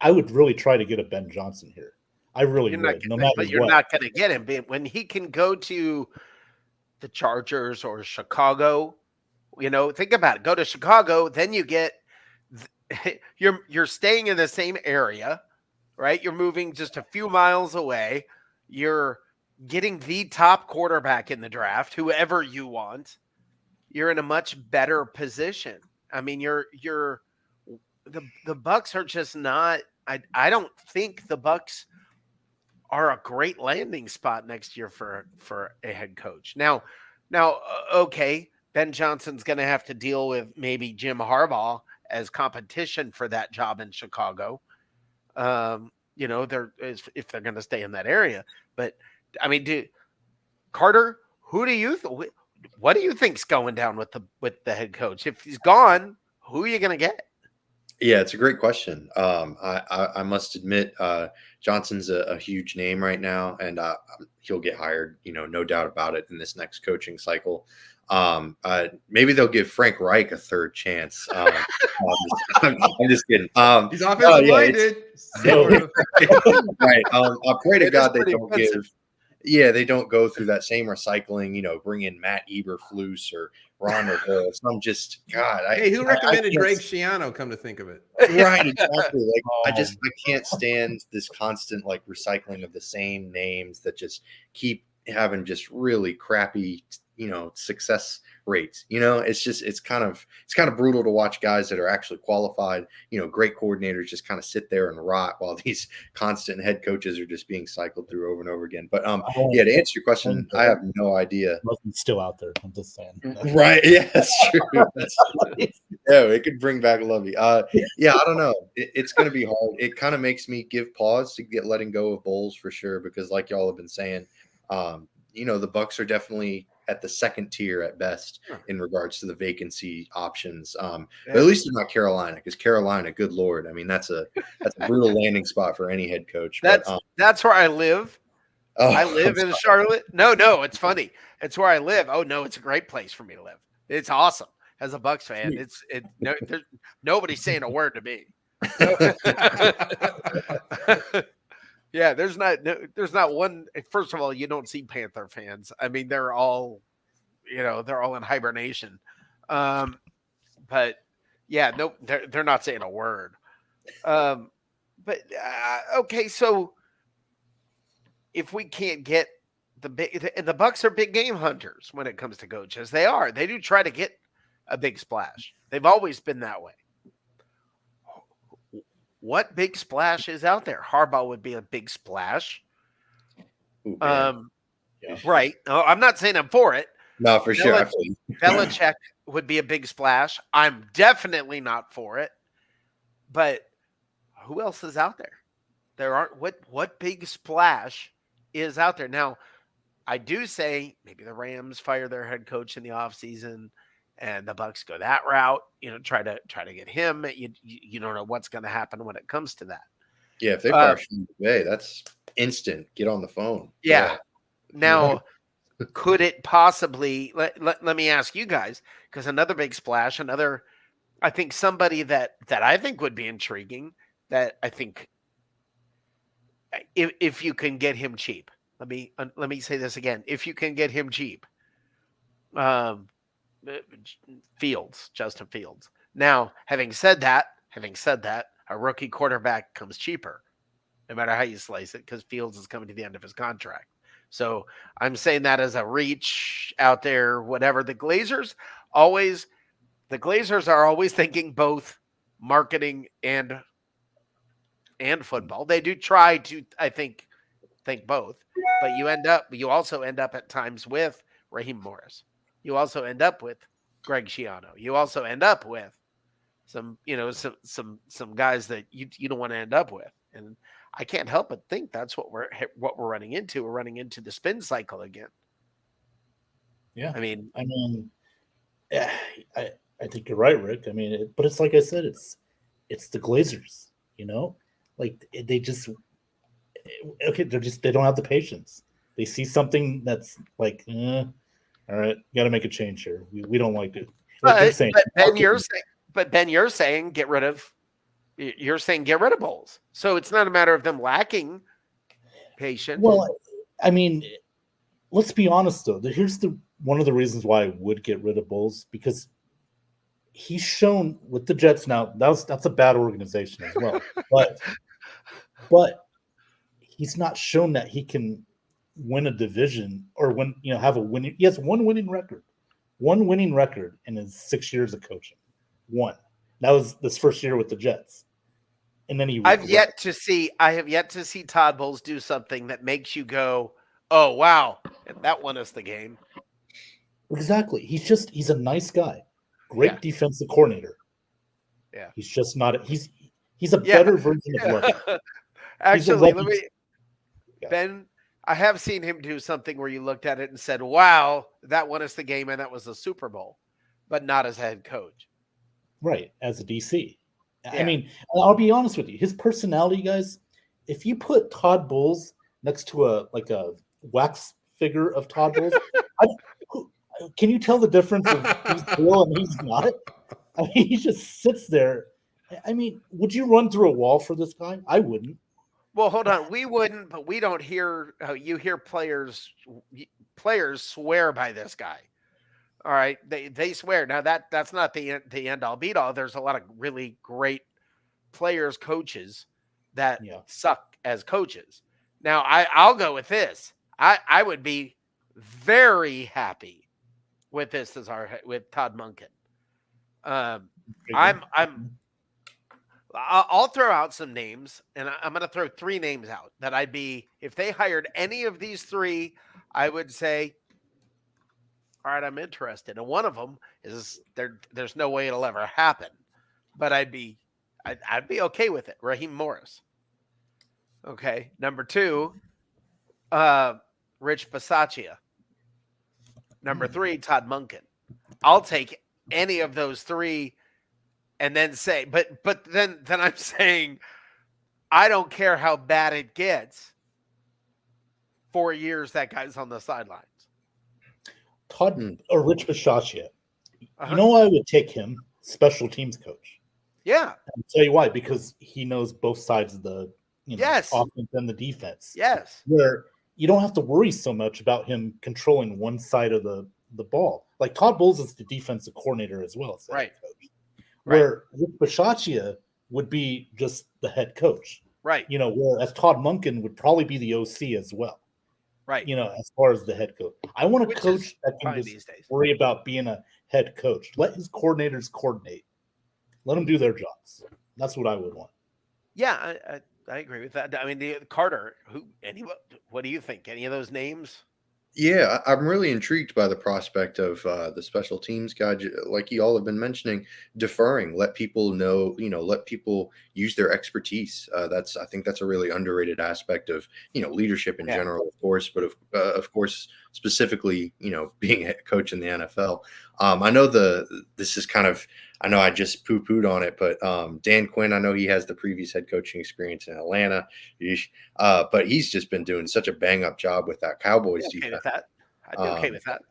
I would really try to get a Ben Johnson here. I really would. No matter but you're not going to get him when he can go to the Chargers or Chicago. Think about it. Go to Chicago, then you get. You're staying in the same area, right? You're moving just a few miles away. You're getting the top quarterback in the draft, whoever you want. You're in a much better position. I mean, the Bucs are just not. I don't think the Bucs are a great landing spot next year for a head coach. Now, okay, Ben Johnson's going to have to deal with maybe Jim Harbaugh as competition for that job in Chicago. If they're going to stay in that area. But I mean, Carter, what do you think's going down with the head coach? If he's gone, who are you going to get? Yeah, it's a great question. I must admit, Johnson's a huge name right now, and he'll get hired, no doubt about it, in this next coaching cycle. Maybe they'll give Frank Reich a third chance. I'm just kidding. He's offensive minded. Right. I pray to God they don't give. Yeah, they don't go through that same recycling, bring in Matt Eberflus or Ron Rivera. Some just, God. Hey, who recommended I Greg Schiano, come to think of it? Right, exactly. Like I Um, can't stand this constant like recycling of the same names that just keep having just really crappy, success rates. It's kind of brutal to watch guys that are actually qualified, great coordinators just kind of sit there and rot while these constant head coaches are just being cycled through over and over again. But yeah, to answer your question, I have no idea. Nothing's still out there. I'm just saying. Right. Yeah, that's true. Yeah, it could bring back Lovey. Yeah, I don't know. It's going to be hard. It kind of makes me give pause to get letting go of Bowles for sure, because like y'all have been saying, the Bucs are definitely at the second tier at best in regards to the vacancy options. But at least they're not Carolina, because Carolina, good Lord, I mean, that's a brutal landing spot for any head coach. That's where I live. Oh, I live in Charlotte. No, it's funny. It's where I live. Oh no, it's a great place for me to live. It's awesome. As a Bucs fan, there's nobody's saying a word to me. Yeah, there's not one. First of all, you don't see Panther fans. I mean, they're all in hibernation. But yeah, no, they're not saying a word. But okay, so if we can't get the Bucs are big game hunters when it comes to coaches. They do try to get a big splash. They've always been that way. What big splash is out there? Harbaugh would be a big splash. Ooh, Right. No, I'm not saying I'm for it. No, for sure. Belichick would be a big splash. I'm definitely not for it. But who else is out there? There aren't what big splash is out there. Now, I do say maybe the Rams fire their head coach in the offseason and the Bucs go that route, try to get him. You don't know what's going to happen when it comes to that. Yeah, if they fire Sean McVay, that's instant. Get on the phone. Yeah. Now, could it possibly let me ask you guys, because another big splash, I think somebody that I think would be intriguing, that I think if you can get him cheap. Let me say this again. If you can get him cheap. Justin Fields. Now, having said that, a rookie quarterback comes cheaper, no matter how you slice it, because Fields is coming to the end of his contract. So I'm saying that as a reach out there, whatever. The Glazers are always thinking both marketing and football. They do try to, I think both, but you also end up at times with Raheem Morris. You also end up with Greg Schiano. You also end up with some guys that you don't want to end up with. And I can't help but think that's what we're running into. We're running into the spin cycle again. Yeah. I mean, yeah, I think you're right, Rick. I mean, but it's like I said, it's the Glazers, like they just, okay. They don't have the patience. They see something that's like, all right, got to make a change here. We don't like it. But Ben, you're saying get rid of. You're saying get rid of Bowles. So it's not a matter of them lacking patience. Well, I mean, let's be honest though. Here's one of the reasons why I would get rid of Bowles, because he's shown with the Jets now. That's a bad organization as well. but he's not shown that he can win a division or have a winning. He has one winning record in his 6 years of coaching. One. That was this first year with the Jets. And then I have yet to see Todd Bowles do something that makes you go, "Oh, wow, that won us the game." Exactly. He's a nice guy. Great defensive coordinator. Yeah. He's just not he's a better version of Lucky. Actually, Ben, I have seen him do something where you looked at it and said, "Wow, that won us the game, and that was the Super Bowl," but not as a head coach. Right, as a DC. Yeah. I mean, I'll be honest with you. His personality, guys, if you put Todd Bowles next to a wax figure of Todd Bowles, can you tell the difference of who's real and who's not? I mean, he just sits there. I mean, would you run through a wall for this guy? I wouldn't. Well, hold on. We wouldn't, but we don't hear. You hear players swear by this guy. All right, they swear. Now that's not the end all beat all. There's a lot of really great players, coaches that Yeah. suck as coaches. Now I'll go with this. I would be very happy with this as with Todd Monken. I'll throw out some names, and I'm going to throw 3 names out that I'd be if they hired any of these 3. I would say, all right, I'm interested. And one of them is there's no way it'll ever happen, but I'd be okay with it. Raheem Morris. Okay, number 2, Rich Bisaccia. Number 3, Todd Monken. I'll take any of those 3, and then say, but then I'm saying, I don't care how bad it gets. 4 years that guy's on the sidelines. Todd or Rich Bisaccia. You know why I would take him? Special teams coach. Yeah. I'll tell you why, because he knows both sides of the Yes. offense and the defense. Yes. Where you don't have to worry so much about him controlling one side of the ball. Like Todd Bowles is the defensive coordinator as well as the head coach. Where Rich Bisaccia would be just the head coach. Right. Whereas Todd Monken would probably be the OC as well. Right. As far as the head coach. I want a Which coach is that can fine just these days. worry about being a head coach. Let his coordinators coordinate. Let them do their jobs. That's what I would want. Yeah, I agree with that. I mean, the Carter, what do you think? Any of those names? Yeah, I'm really intrigued by the prospect of the special teams guy, like you all have been mentioning, deferring, let people know, let people use their expertise. I think that's a really underrated aspect of, leadership in general, of course, but of course, specifically, being a coach in the NFL. I know this is kind of, I know I just poo-pooed on it, but Dan Quinn, I know he has the previous head coaching experience in Atlanta, but he's just been doing such a bang-up job with that Cowboys defense. With that. I'd be okay with that.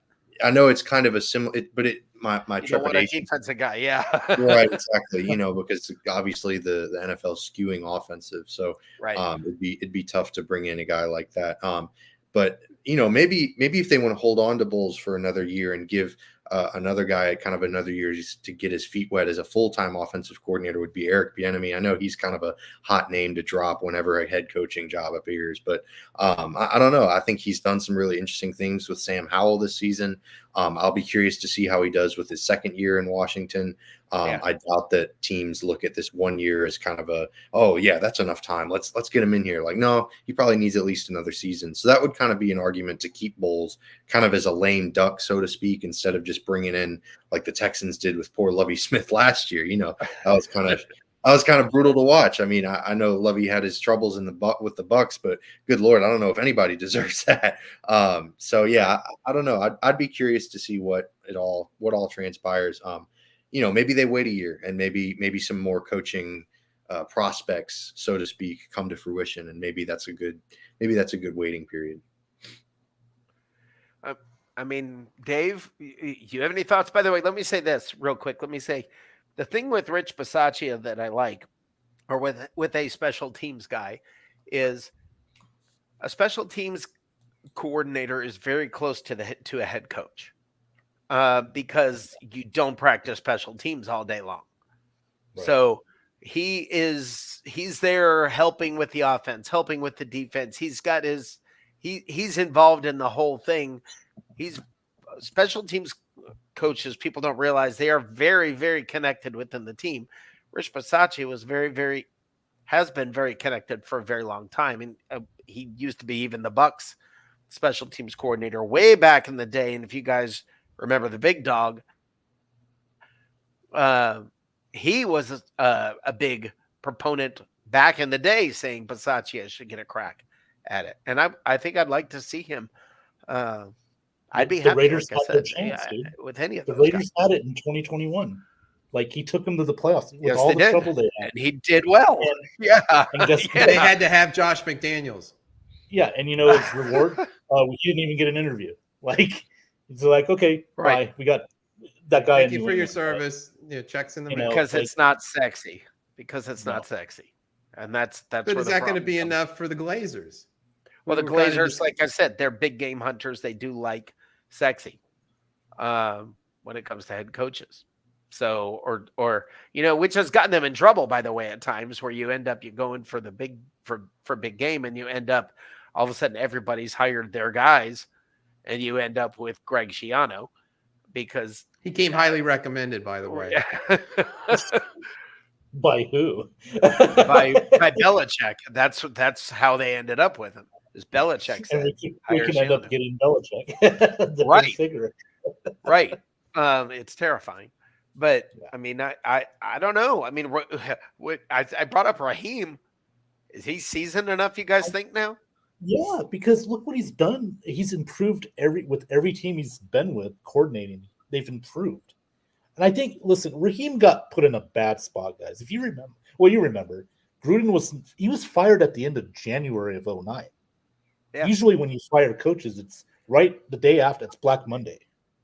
I know it's kind of a similar, but my trepidation. Defensive guy, yeah. Right, exactly. Because obviously the NFL's skewing offensive, so it'd be tough to bring in a guy like that. But maybe if they want to hold on to Bulls for another year and give another guy kind of another year just to get his feet wet as a full-time offensive coordinator would be Eric Bieniemy. I know he's kind of a hot name to drop whenever a head coaching job appears, but I don't know. I think he's done some really interesting things with Sam Howell this season. I'll be curious to see how he does with his second year in Washington. I doubt that teams look at this 1 year as kind of that's enough time. Let's get him in here. Like, no, he probably needs at least another season. So that would kind of be an argument to keep Bowles kind of as a lame duck, so to speak, instead of just bringing in like the Texans did with poor Lovie Smith last year. That was kind of brutal to watch. I mean, I know Lovie had his troubles with the Bucs, but good Lord, I don't know if anybody deserves that. So yeah, I don't know. I'd be curious to see what all transpires. Maybe they wait a year and maybe some more coaching prospects, so to speak, come to fruition, and maybe that's a good waiting period. I mean, Dave, you have any thoughts? By the way, let me say this real quick. Let me say the thing with Rich Bisaccia that I like, or with a special teams guy, is a special teams coordinator is very close to a head coach. Because you don't practice special teams all day long. Right. So he's there helping with the offense, helping with the defense. He's involved in the whole thing. He's special teams coaches. People don't realize they are very, very connected within the team. Rich Bisaccia has been very connected for a very long time. And he used to be even the Bucs special teams coordinator way back in the day. And if you guys remember the big dog, he was a big proponent back in the day saying Bisaccia should get a crack at it. And I think I'd like to see him. I'd be happy, the Raiders like had their chance, dude. With any of the those Raiders guys. Had it in 2021. Like he took them to the playoffs with Yes, all they the did. trouble they had. And he did well. And guess They had to have Josh McDaniels. Yeah, and his reward, he didn't even get an interview. Like it's like, okay, bye. We got that guy. Thank you for your service. Checks in the mail. Because it's not sexy. Because it's not sexy. and that's But where is the that going to problem be comes. enough for the Glazers? Well, the We're kinda Glazers, just- like I said, they're big game hunters. They do like sexy when it comes to head coaches. So, or which has gotten them in trouble, by the way, at times where you end up going for the big game, and you end up all of a sudden everybody's hired their guys, and you end up with Greg Schiano because he came highly recommended, by the way. By who? by Belichick. That's how they ended up with him. Is Belichick said And we hire can end up Schiano. getting Belichick. The Right. big figure. Right. It's terrifying. But Yeah. I mean, I don't know. I mean, I brought up Raheem. Is he seasoned enough? You guys think now? Yeah, because look what he's done. He's improved with every team he's been with, coordinating. They've improved. And I think, listen, Raheem got put in a bad spot, guys. If you remember, you remember, Gruden was fired at the end of January of 2009. Yeah. Usually when you fire coaches, it's right the day after. It's Black Monday.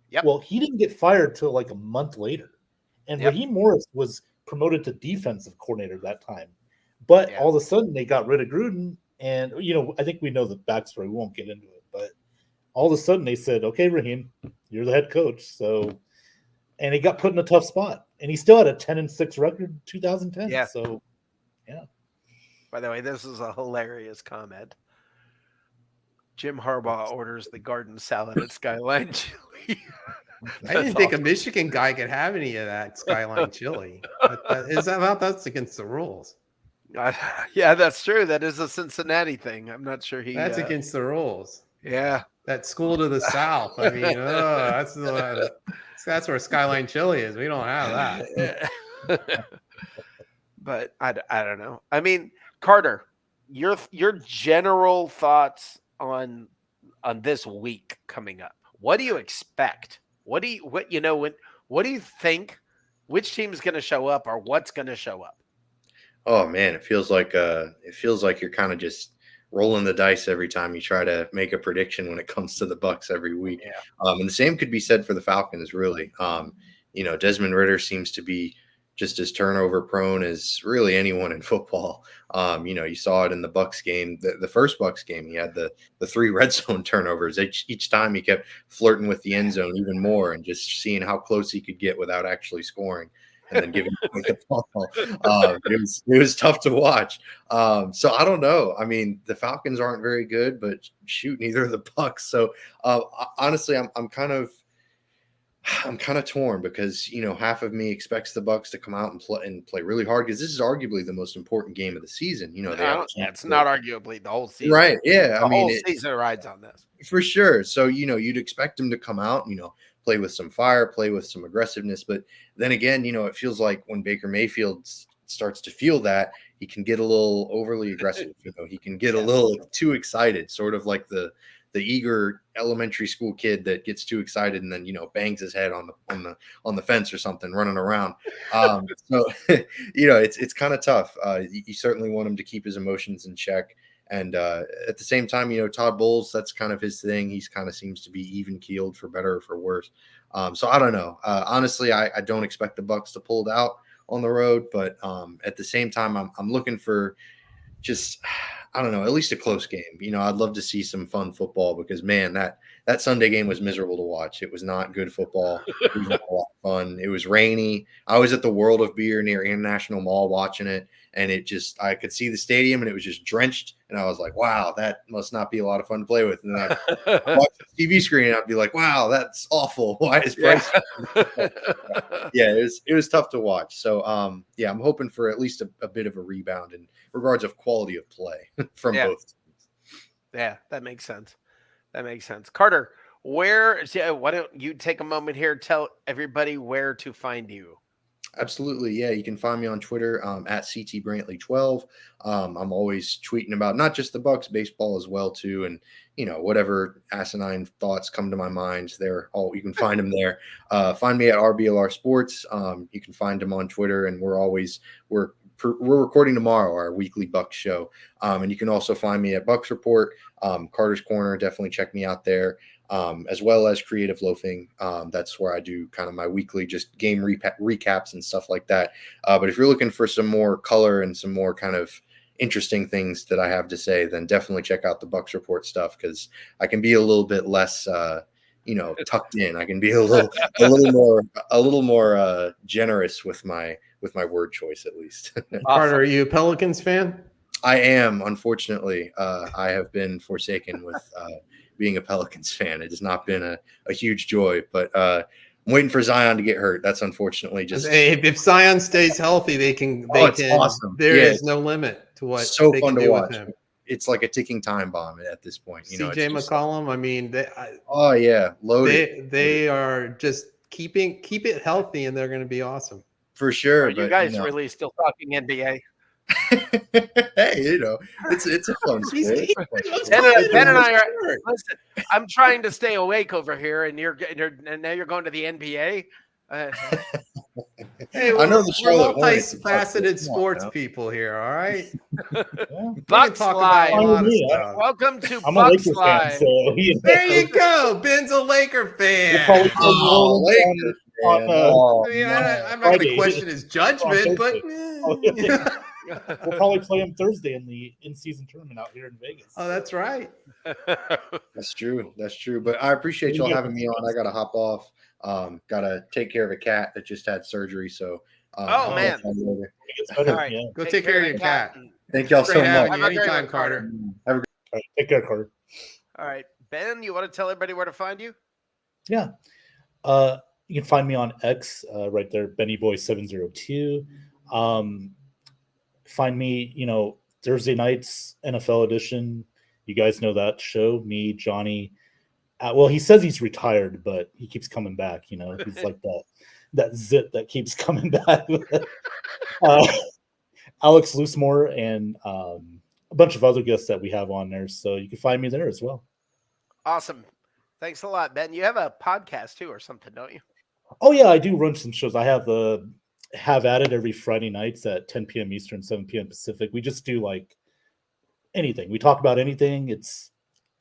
Yep. Well, he didn't get fired till like a month later. And Yep. Raheem Morris was promoted to defensive coordinator that time. But Yeah. all of a sudden they got rid of Gruden. And, I think we know the backstory. We won't get into it. But all of a sudden they said, okay, Raheem, you're the head coach. So, and he got put in a tough spot. And he still had a 10-6 record in 2010. Yeah. So, yeah. By the way, this is a hilarious comment. Jim Harbaugh orders the garden salad at Skyline Chili. I didn't think a Michigan guy could have any of that Skyline chili. That's against the rules. Yeah, that's true. That is a Cincinnati thing. I'm not sure he. That's against the rules. Yeah. That school to the south. I mean, that's where Skyline chili is. We don't have that. But I don't know. I mean, Carter, your general thoughts on this week coming up. What do you expect? What do you think? Which team's going to show up, or what's going to show up? Oh man, it feels like you're kind of just rolling the dice every time you try to make a prediction when it comes to the Bucs every week. Yeah. And the same could be said for the Falcons, really. Desmond Ritter seems to be just as turnover prone as really anyone in football. You saw it in the Bucs game, the first Bucs game. He had the 3 red zone turnovers. Each time he kept flirting with the end zone even more, and just seeing how close he could get without actually scoring, and then giving the ball. It was tough to watch. So I don't know. I mean, the Falcons aren't very good, but shoot, neither are the Bucs. So honestly, I'm kind of torn because half of me expects the Bucs to come out and play really hard, because this is arguably the most important game of the season. It's not arguably the whole season, right? Yeah, the whole season rides on this for sure. So you'd expect them to come out, play with some fire, play with some aggressiveness. But then again, it feels like when Baker Mayfield starts to feel that, he can get a little overly aggressive. He can get a little too excited, sort of like the eager elementary school kid that gets too excited and then bangs his head on the fence or something, running around. So it's kind of tough. You certainly want him to keep his emotions in check, and at the same time, Todd Bowles, that's kind of his thing. He's kind of seems to be even keeled, for better or for worse. So I don't know. Honestly, I don't expect the Bucs to pull it out on the road, but at the same time, I'm looking for just, I don't know, at least a close game. I'd love to see some fun football, because man, that Sunday game was miserable to watch. It was not good football. It was not a lot of fun. It was rainy. I was at the World of Beer near International Mall watching it, and I could see the stadium, and it was just drenched. And I was like, wow, that must not be a lot of fun to play with. And then I watched the TV screen, and I'd be like, wow, that's awful. Why is Bryce? Yeah, it was tough to watch. So I'm hoping for at least a bit of a rebound in regards of quality of play from both teams. Yeah, that makes sense. Carter, why don't you take a moment here, tell everybody where to find you? Absolutely. Yeah. You can find me on Twitter at CT Brantley 12. I'm always tweeting about not just the Bucs, baseball as well too. And, whatever asinine thoughts come to my mind, you can find them there. Find me at RBLR Sports. You can find them on Twitter, and we're recording tomorrow our weekly Bucs show. And you can also find me at Bucs Report, Carter's Corner. Definitely check me out there. As well as Creative Loafing. That's where I do kind of my weekly just game recaps and stuff like that. But if you're looking for some more color and some more kind of interesting things that I have to say, then definitely check out the Bucs Report stuff, because I can be a little bit less, tucked in. I can be a little more generous with my word choice, at least. Carter, are you a Pelicans fan? I am, unfortunately. I have been forsaken with being a Pelicans fan. It has not been a huge joy, but I'm waiting for Zion to get hurt. That's unfortunately just If Zion stays healthy, they can. It's awesome. There is no limit to what so they fun can to do watch. with him. It's like a ticking time bomb at this point. CJ McCollum. I mean, loaded. They are just keep it healthy, and they're going to be awesome for sure. Are you guys really still talking NBA? Hey, it's a fun sport. Ben and I are. Listen, I'm trying to stay awake over here, and and now you're going to the NBA. Hey, I know the we're Charlotte multifaceted sports people here. All right, Bucs Live. About a lot of stuff. Welcome to I'm a Bucs Lakers Live. fan, so There you go. Ben's a Laker fan. We'll probably Lakers, man. I'm not going to question his judgment, but we'll probably play him Thursday in the in-season tournament out here in Vegas. oh, that's right. That's true. But I appreciate y'all having me on. I got to hop off. Got to take care of a cat that just had surgery. So, man. All right. Go take care of your cat. Thank y'all so Great much. having you. Anytime, Carter. right, take care, Carter. All right, Ben, you want to tell everybody where to find you? Yeah. You can find me on X right there, BennyBoy702. Find me, Thursday nights, NFL edition. You guys know that show. Me, Johnny. Well, he says he's retired, but he keeps coming back. He's like that zit that keeps coming back. Alex Loosemore and a bunch of other guests that we have on there. So you can find me there as well. Awesome. Thanks a lot, Ben. You have a podcast too or something, don't you? Oh, yeah, I do run some shows. I have at it every Friday nights at 10 p.m. Eastern, 7 p.m. Pacific. We just do like anything. We talk about anything. It's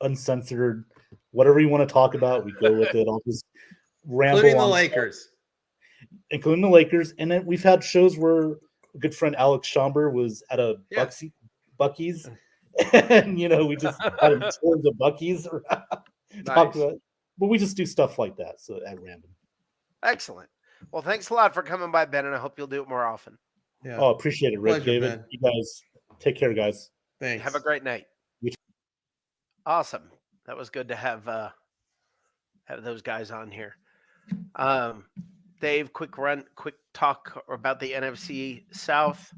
uncensored. Whatever you want to talk about, we go with it. I'll just ramble. Including the Lakers. Including the Lakers. And then we've had shows where a good friend Alex Schomber was at a Buc-ee's. And, we just had him tour the Buc-ee's. Talk about it. But we just do stuff like that. So at random. Excellent. Well, thanks a lot for coming by, Ben, and I hope you'll do it more often. Yeah. Oh, appreciate it, Rick. Pleasure, David. Ben. You guys take care, guys. Thanks. Have a great night. Awesome. That was good to have those guys on here. Dave, quick talk about the NFC South.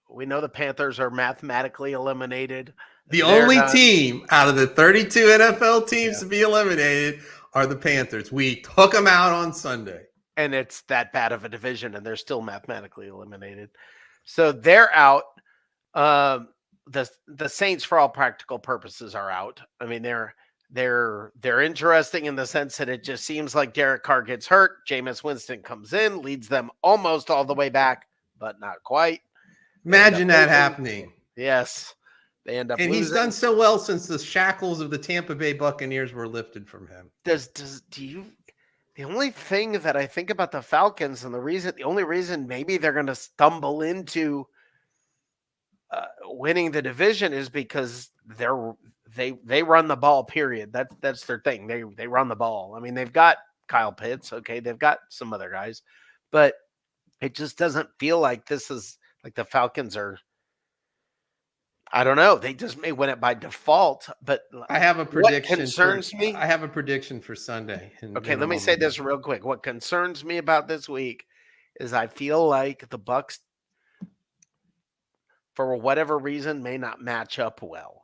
We know the Panthers are mathematically eliminated. The only team out of the 32 NFL teams to be eliminated are the Panthers. We took them out on Sunday. And it's that bad of a division, and they're still mathematically eliminated. So they're out. The Saints, for all practical purposes, are out. I mean, they're interesting in the sense that it just seems like Derek Carr gets hurt. Jameis Winston comes in, leads them almost all the way back, but not quite. Imagine that happening. Yes. They end up and losing. He's done so well since the shackles of the Tampa Bay Buccaneers were lifted from him. The only thing that I think about the Falcons and the only reason maybe they're going to stumble into winning the division is because they run the ball, period. That's their thing. They run the ball. I mean, they've got Kyle Pitts. Okay. They've got some other guys, but it just doesn't feel like this is like the Falcons are, I don't know. They just may win it by default, but I have a prediction. What concerns me? I have a prediction for Sunday. Okay, let me say this real quick. What concerns me about this week is I feel like the Bucs, for whatever reason, may not match up well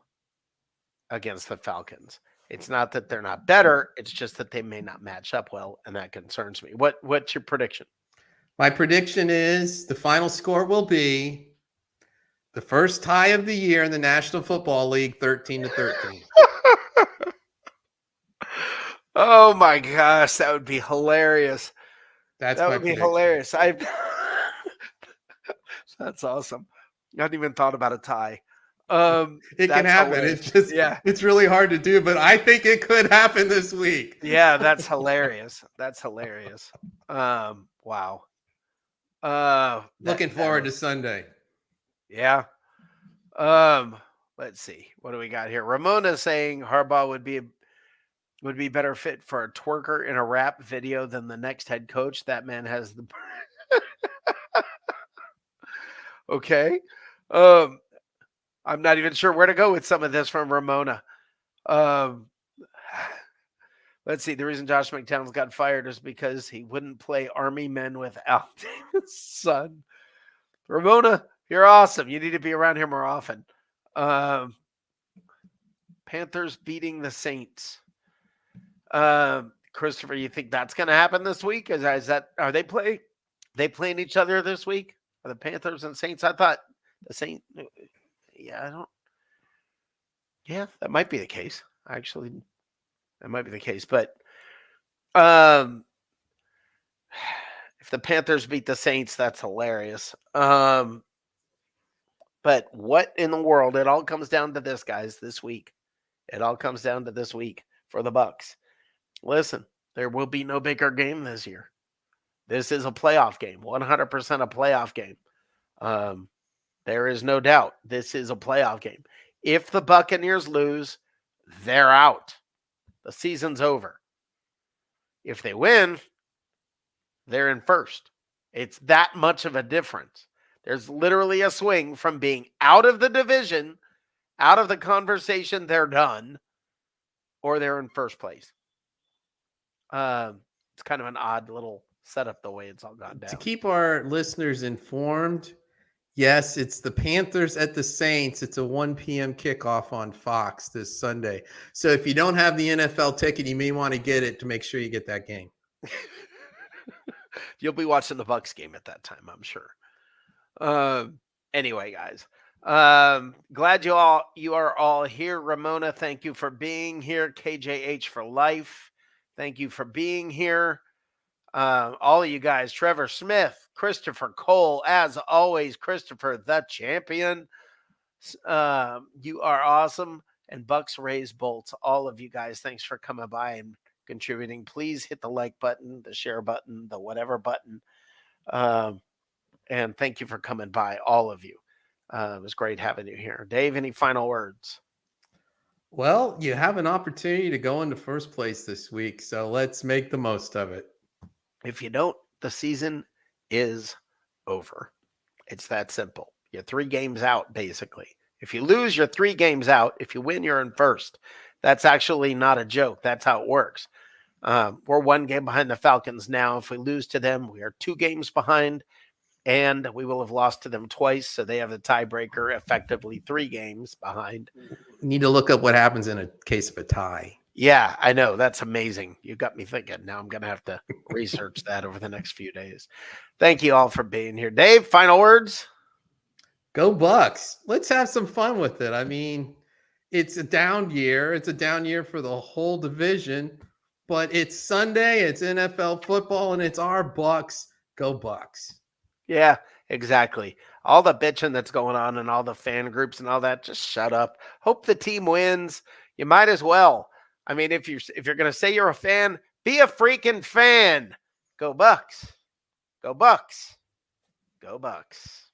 against the Falcons. It's not that they're not better. It's just that they may not match up well, and that concerns me. What's your prediction? My prediction is the final score will be the first tie of the year in the National Football League, 13-13. Oh my gosh, that would be hilarious. That would be hilarious. That's awesome. I hadn't even thought about a tie. It can happen. Hilarious. It's just it's really hard to do, but I think it could happen this week. Yeah, that's hilarious. That's hilarious. Wow. Looking forward to Sunday. Yeah. Let's see. What do we got here? Ramona saying Harbaugh would be better fit for a twerker in a rap video than the next head coach. That man has the okay. I'm not even sure where to go with some of this from Ramona. Let's see. The reason Josh McDaniels got fired is because he wouldn't play Army men with Al Davis' son. Ramona, you're awesome. You need to be around here more often. Panthers beating the Saints. Christopher, you think that's going to happen this week? Are they playing each other this week? Are the Panthers and Saints? I thought the Saints. Yeah, that might be the case. Actually, that might be the case. But if the Panthers beat the Saints, that's hilarious. But what in the world? It all comes down to this, guys, this week. It all comes down to this week for the Bucs. Listen, there will be no bigger game this year. This is a playoff game, 100% a playoff game. There is no doubt this is a playoff game. If the Buccaneers lose, they're out. The season's over. If they win, they're in first. It's that much of a difference. There's literally a swing from being out of the division, out of the conversation, they're done, or they're in first place. It's kind of an odd little setup the way it's all gone down. To keep our listeners informed, yes, it's the Panthers at the Saints. It's a 1 p.m. kickoff on Fox this Sunday. So if you don't have the NFL ticket, you may want to get it to make sure you get that game. You'll be watching the Bucs game at that time, I'm sure. Anyway, guys, glad you are all here. Ramona, thank you for being here. KJH for life, thank you for being here. All of you guys, Trevor Smith, Christopher Cole, as always, Christopher the champion. You are awesome. And Bucks Rays Bolts, all of you guys, thanks for coming by and contributing. Please hit the like button, the share button, the whatever button. And thank you for coming by, all of you. It was great having you here. Dave, any final words? Well, you have an opportunity to go into first place this week, so let's make the most of it. If you don't, the season is over. It's that simple. You're 3 games out, basically. If you lose, you're 3 games out. If you win, you're in first. That's actually not a joke. That's how it works. We're 1 game behind the Falcons now. If we lose to them, we are 2 games behind, and we will have lost to them twice, so they have the tiebreaker, effectively 3 games behind. We need to look up what happens in a case of a tie. Yeah, I know. That's amazing. You got me thinking. Now I'm going to have to research that over the next few days. Thank you all for being here. Dave, final words? Go Bucs. Let's have some fun with it. I mean, it's a down year. It's a down year for the whole division, but it's Sunday, it's NFL football, and it's our Bucs. Go Bucs. Yeah, exactly. All the bitching that's going on and all the fan groups and all that, just shut up. Hope the team wins. You might as well. I mean, if you're going to say you're a fan, be a freaking fan. Go Bucs. Go Bucs. Go Bucs.